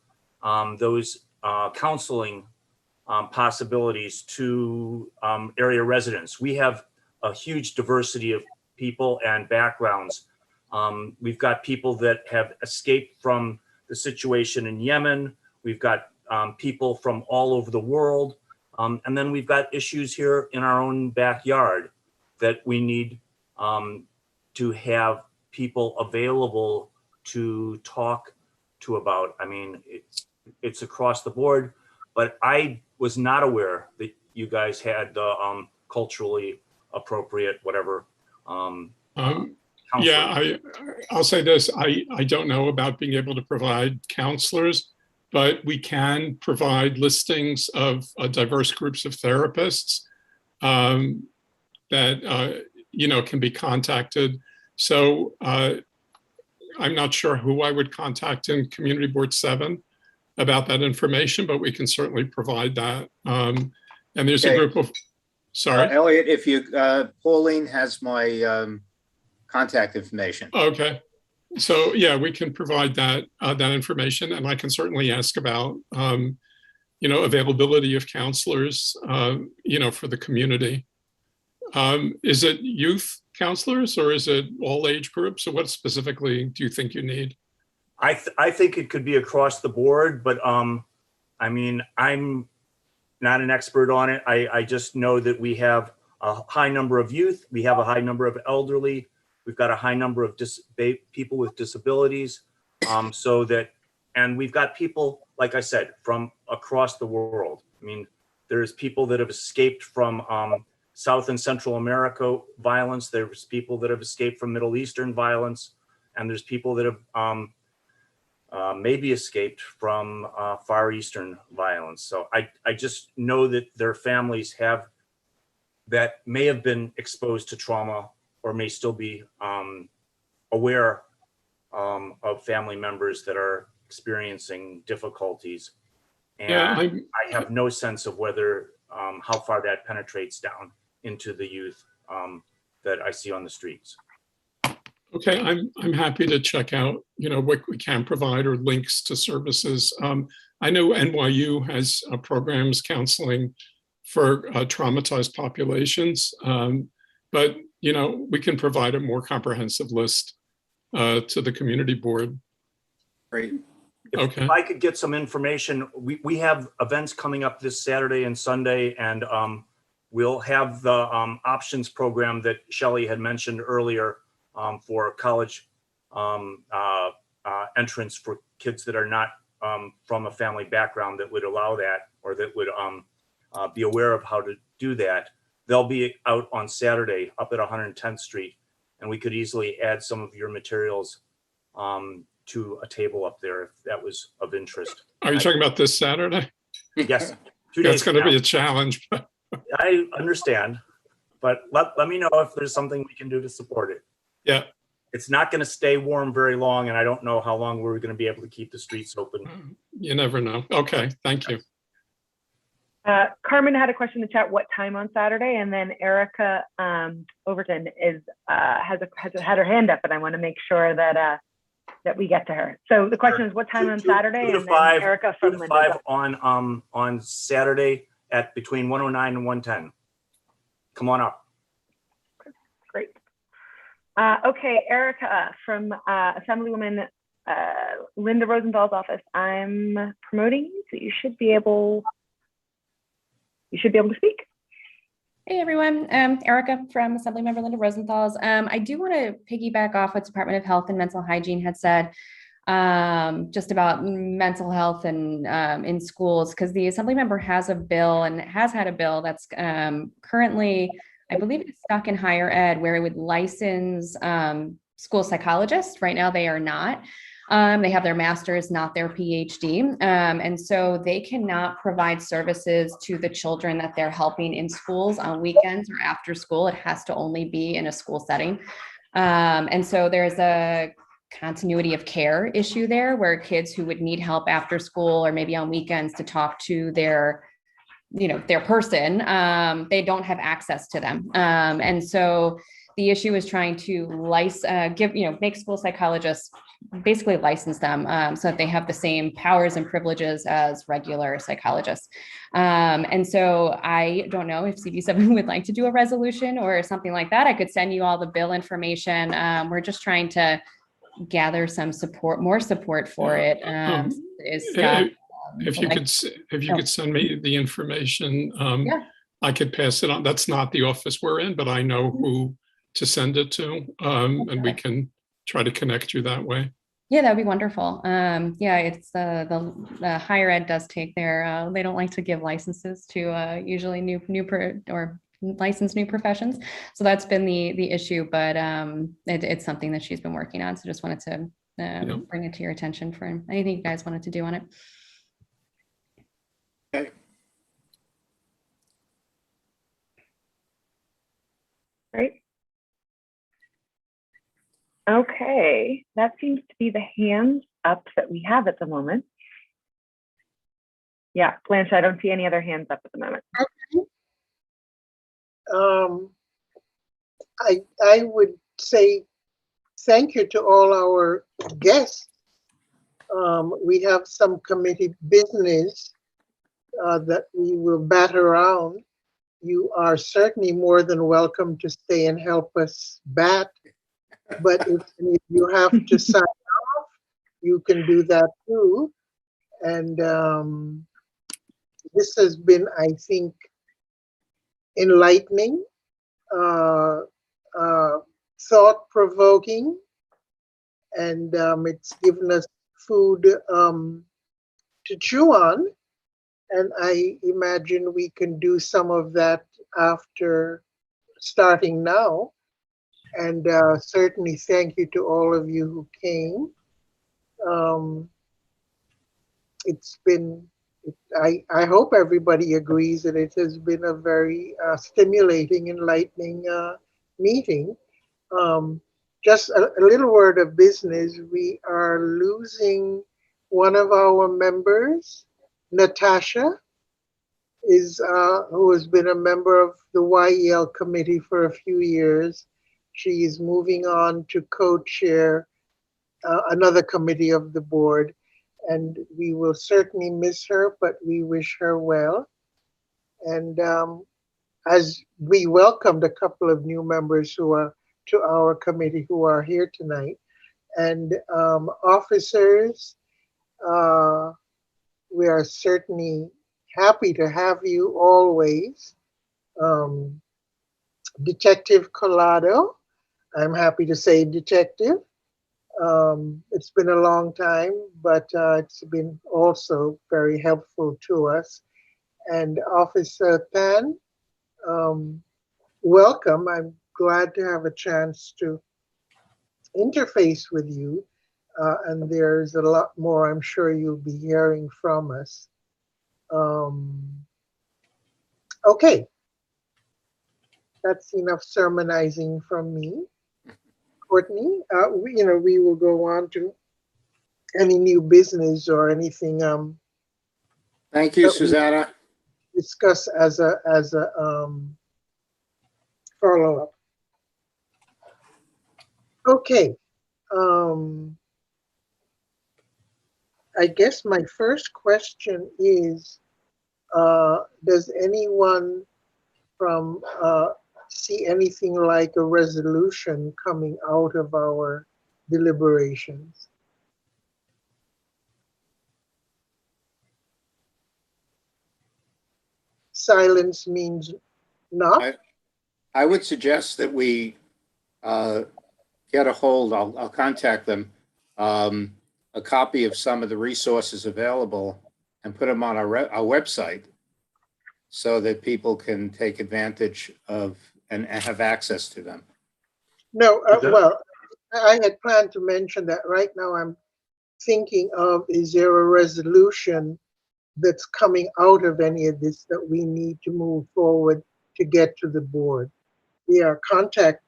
[SPEAKER 12] those counseling possibilities to area residents? We have a huge diversity of people and backgrounds. We've got people that have escaped from the situation in Yemen. We've got people from all over the world. And then we've got issues here in our own backyard that we need to have people available to talk to about. I mean, it's across the board, but I was not aware that you guys had the culturally appropriate, whatever.
[SPEAKER 7] Yeah, I'll say this. I don't know about being able to provide counselors, but we can provide listings of diverse groups of therapists that you know, can be contacted. So I'm not sure who I would contact in Community Board 7 about that information, but we can certainly provide that. And there's a group of, sorry.
[SPEAKER 3] Elliot, if you, Pauline has my contact information.
[SPEAKER 7] Okay. So yeah, we can provide that that information, and I can certainly ask about you know, availability of counselors you know, for the community. Is it youth counselors or is it all age groups? So what specifically do you think you need?
[SPEAKER 12] I think it could be across the board, but I mean, I'm not an expert on it. I just know that we have a high number of youth, we have a high number of elderly, we've got a high number of people with disabilities, so that, and we've got people, like I said, from across the world. I mean, there's people that have escaped from South and Central America violence. There's people that have escaped from Middle Eastern violence, and there's people that have maybe escaped from Far Eastern violence. So I just know that their families have, that may have been exposed to trauma or may still be aware of family members that are experiencing difficulties. And
[SPEAKER 7] Yeah,
[SPEAKER 12] I have no sense of whether, how far that penetrates down into the youth that I see on the streets.
[SPEAKER 7] Okay, I'm happy to check out, you know, what we can provide or links to services. I know NYU has programs counseling for traumatized populations, but you know, we can provide a more comprehensive list to the community board.
[SPEAKER 3] Great.
[SPEAKER 12] If I could get some information, we have events coming up this Saturday and Sunday, and we'll have the options program that Shelley had mentioned earlier for college entrance for kids that are not from a family background that would allow that, or that would be aware of how to do that. They'll be out on Saturday up at 110th Street, and we could easily add some of your materials to a table up there if that was of interest.
[SPEAKER 7] Are you talking about this Saturday?
[SPEAKER 12] Yes. 2
[SPEAKER 7] That's
[SPEAKER 12] days
[SPEAKER 7] going to
[SPEAKER 12] from
[SPEAKER 7] be
[SPEAKER 12] now.
[SPEAKER 7] a challenge.
[SPEAKER 12] I understand, but let me know if there's something we can do to support it.
[SPEAKER 7] Yeah.
[SPEAKER 12] It's not going to stay warm very long, and I don't know how long we're going to be able to keep the streets open.
[SPEAKER 7] You never know. Okay, thank you.
[SPEAKER 4] Carmen had a question in the chat, what time on Saturday? And then Erica Overton has had her hand up, and I want to make sure that that we get to her. So the question is, what time on Saturday?
[SPEAKER 12] 2 to
[SPEAKER 4] And
[SPEAKER 12] 5,
[SPEAKER 4] then Erica
[SPEAKER 12] 2
[SPEAKER 4] from
[SPEAKER 12] to
[SPEAKER 4] Linda's
[SPEAKER 12] 5 on Saturday at between 109 and 110. Come on up.
[SPEAKER 4] Great. Okay, Erica from Assemblywoman Linda Rosenthal's office. I'm promoting you, so you should be able to speak.
[SPEAKER 16] Hey everyone, Erica from Assemblymember Linda Rosenthal's. I do want to piggyback off what Department of Health and Mental Hygiene had said just about mental health and in schools, because the Assemblymember has a bill and has had a bill that's currently, I believe it's stuck in higher ed, where it would license school psychologists. Right now they are not. They have their master's, not their PhD. And so they cannot provide services to the children that they're helping in schools on weekends or after school. It has to only be in a school setting. And so there's a continuity of care issue there, where kids who would need help after school or maybe on weekends to talk to their person, they don't have access to them. And so the issue is trying to make school psychologists, basically license them so that they have the same powers and privileges as regular psychologists. And so I don't know if CB7 would like to do a resolution or something like that. I could send you all the bill information. We're just trying to gather some support, more support for it.
[SPEAKER 7] If you could send me the information,
[SPEAKER 16] yeah.
[SPEAKER 7] I could pass it on. That's not the office we're in, but I know who to send it to, and we can try to connect you that way.
[SPEAKER 16] Yeah, that would be wonderful. Yeah, it's the higher ed does take their, they don't like to give licenses to usually licensed new professions. So that's been the issue, but it's something that she's been working on. So just wanted to bring it to your attention for anything you guys wanted to do on it.
[SPEAKER 3] Okay.
[SPEAKER 4] Great. Okay, that seems to be the hands up that we have at the moment. Yeah, Blanche, I don't see any other hands up at the moment.
[SPEAKER 1] Okay. I would say thank you to all our guests. We have some committee business that we will bat around. You are certainly more than welcome to stay and help us bat. But if you have to sign off, you can do that too. And this has been, I think, enlightening, thought-provoking, and it's given us food to chew on. And I imagine we can do some of that after starting now. And certainly thank you to all of you who came. It's been, I hope everybody agrees that it has been a very stimulating, enlightening meeting. Just a little word of business. We are losing one of our members, Natasha, who has been a member of the YEL committee for a few years. She is moving on to co-chair another committee of the board, and we will certainly miss her, but we wish her well. And as we welcomed a couple of new members who are to our committee who are here tonight, and officers, we are certainly happy to have you always. Detective Collado, I'm happy to say detective. It's been a long time, but it's been also very helpful to us. And Officer Pan, welcome. I'm glad to have a chance to interface with you. And there's a lot more I'm sure you'll be hearing from us. Okay, that's enough sermonizing from me. Courtney, we will go on to any new business or anything
[SPEAKER 3] Thank you,
[SPEAKER 1] that we
[SPEAKER 3] Susanna.
[SPEAKER 1] discuss as a follow-up. Okay. I guess my first question is, does anyone from see anything like a resolution coming out of our deliberations? Silence means not.
[SPEAKER 3] I would suggest that we get a hold, I'll contact them, a copy of some of the resources available and put them on our website so that people can take advantage of and have access to them.
[SPEAKER 1] No, well, I had planned to mention that right now I'm thinking of, is there a resolution that's coming out of any of this that we need to move forward to get to the board? Yeah, contact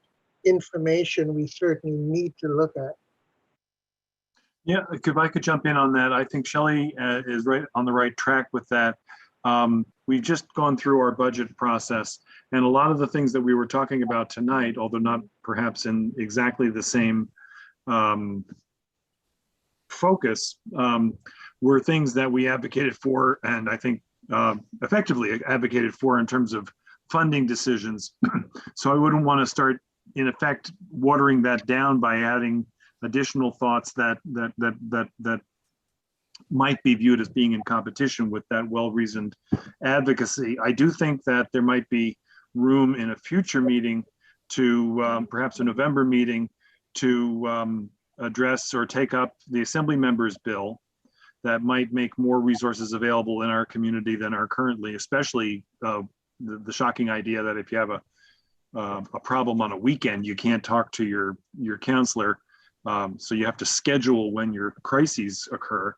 [SPEAKER 1] information we certainly need to look at.
[SPEAKER 5] Yeah, if I could jump in on that, I think Shelley is right on the right track with that. We've just gone through our budget process, and a lot of the things that we were talking about tonight, although not perhaps in exactly the same focus, were things that we advocated for, and I think effectively advocated for in terms of funding decisions. So I wouldn't want to start, in effect, watering that down by adding additional thoughts that might be viewed as being in competition with that well-reasoned advocacy. I do think that there might be room in a future meeting to perhaps a November meeting to address or take up the Assembly members' bill that might make more resources available in our community than are currently, especially the shocking idea that if you have a problem on a weekend, you can't talk to your counselor. So you have to schedule when your crises occur.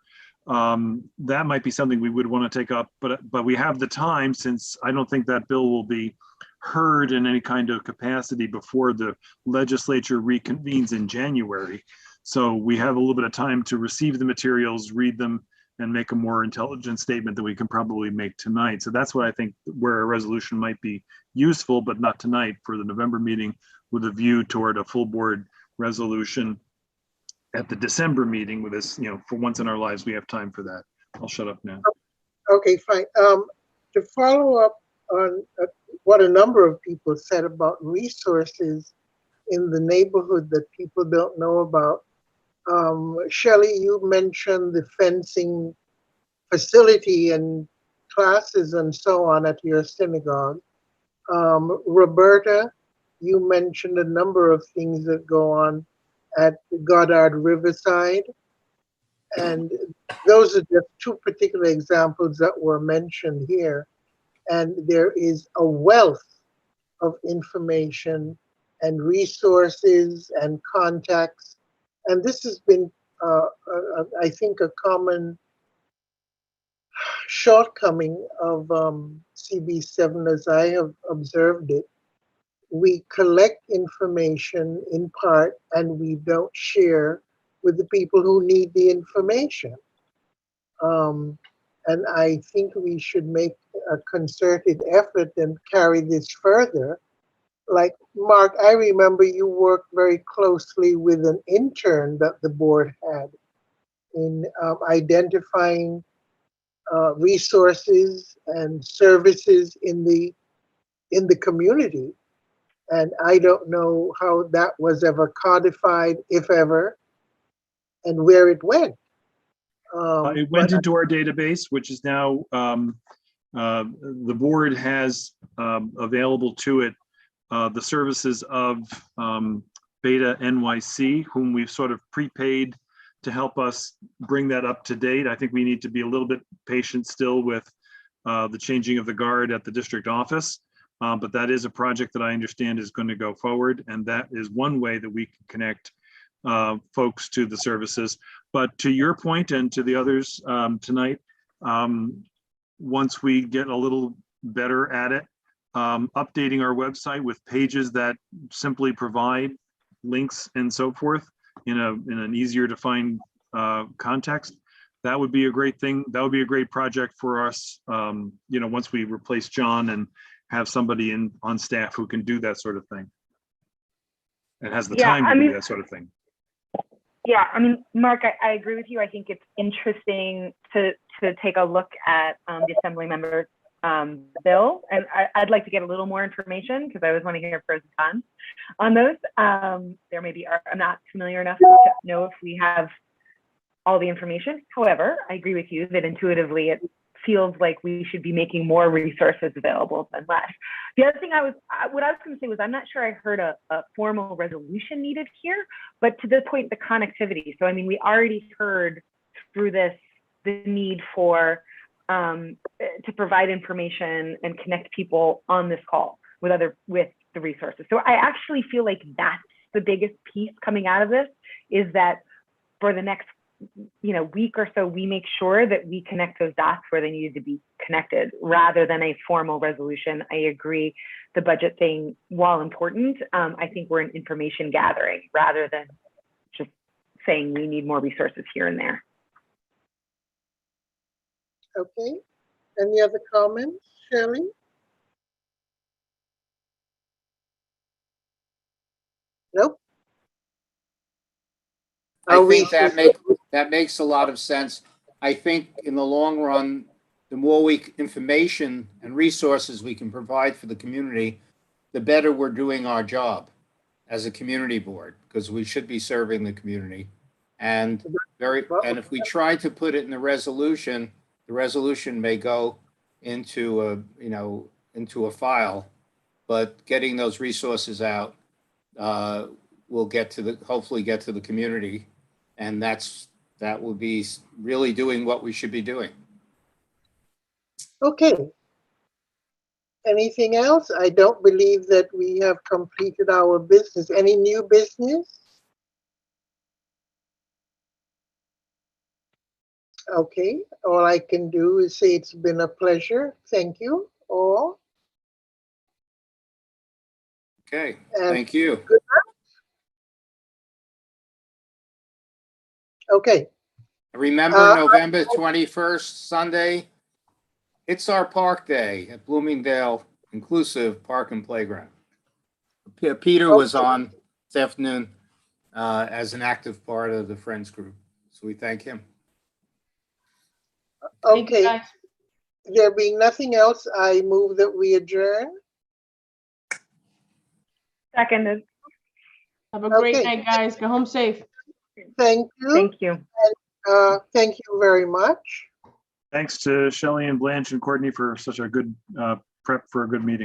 [SPEAKER 5] That might be something we would want to take up, but we have the time, since I don't think that bill will be heard in any kind of capacity before the legislature reconvenes in January. So we have a little bit of time to receive the materials, read them, and make a more intelligent statement that we can probably make tonight. So that's what I think where a resolution might be useful, but not tonight, for the November meeting, with a view toward a full board resolution at the December meeting. With this, for once in our lives, we have time for that. I'll shut up now.
[SPEAKER 1] Okay, fine. To follow up on what a number of people said about resources in the neighborhood that people don't know about, Shelley, you mentioned the fencing facility and classes and so on at your synagogue. Roberta, you mentioned a number of things that go on at Goddard Riverside. And those are just two particular examples that were mentioned here. And there is a wealth of information and resources and contacts. And this has been, I think, a common shortcoming of CB7 as I have observed it. We collect information in part and we don't share with the people who need the information. And I think we should make a concerted effort and carry this further. Like, Mark, I remember you worked very closely with an intern that the board had in identifying resources and services in the community. And I don't know how that was ever codified, if ever, and where it went.
[SPEAKER 5] It went into our database, which is now, the board has available to it the services of Beta NYC, whom we've sort of prepaid to help us bring that up to date. I think we need to be a little bit patient still with the changing of the guard at the district office. But that is a project that I understand is going to go forward. And that is one way that we can connect folks to the services. But to your point and to the others tonight, once we get a little better at it, updating our website with pages that simply provide links and so forth in an easier to find context, that would be a great thing. That would be a great project for us. Once we replace John and have somebody on staff who can do that sort of thing and has the time to do that sort of thing.
[SPEAKER 4] Yeah, I mean, Mark, I agree with you. I think it's interesting to take a look at the Assembly member bill, and I'd like to get a little more information because I always want to hear pros and cons on those. There may be, I'm not familiar enough to know if we have all the information. However, I agree with you that intuitively it feels like we should be making more resources available than less. The other thing what I was going to say was I'm not sure I heard a formal resolution needed here, but to this point, the connectivity. So, I mean, we already heard through this the need for to provide information and connect people on this call with the resources. So I actually feel like that's the biggest piece coming out of this, is that for the next week or so, we make sure that we connect those dots where they needed to be connected rather than a formal resolution. I agree, the budget thing, while important, I think we're in information gathering rather than just saying we need more resources here and there.
[SPEAKER 1] Okay. Any other comments, Shelley? Nope.
[SPEAKER 3] I think that makes a lot of sense. I think in the long run, the more information and resources we can provide for the community, the better we're doing our job as a community board, because we should be serving the community. And if we try to put it in the resolution may go into a file, but getting those resources out will hopefully get to the community, and that will be really doing what we should be doing.
[SPEAKER 1] Okay. Anything else? I don't believe that we have completed our business. Any new business? Okay, all I can do is say it's been a pleasure. Thank you all.
[SPEAKER 3] Okay, thank you.
[SPEAKER 1] Good night. Okay.
[SPEAKER 3] Remember November 21st, Sunday, it's our park day at Bloomingdale Inclusive Park and Playground. Peter was on this afternoon as an active part of the Friends group, so we thank him.
[SPEAKER 1] Okay, there being nothing else, I move that we adjourn.
[SPEAKER 4] Seconded.
[SPEAKER 10] Have a great night, guys. Go home safe.
[SPEAKER 1] Thank you.
[SPEAKER 4] Thank you.
[SPEAKER 1] And, thank you very much.
[SPEAKER 5] Thanks to Shelley and Blanche and Courtney for such a good prep for a good meeting.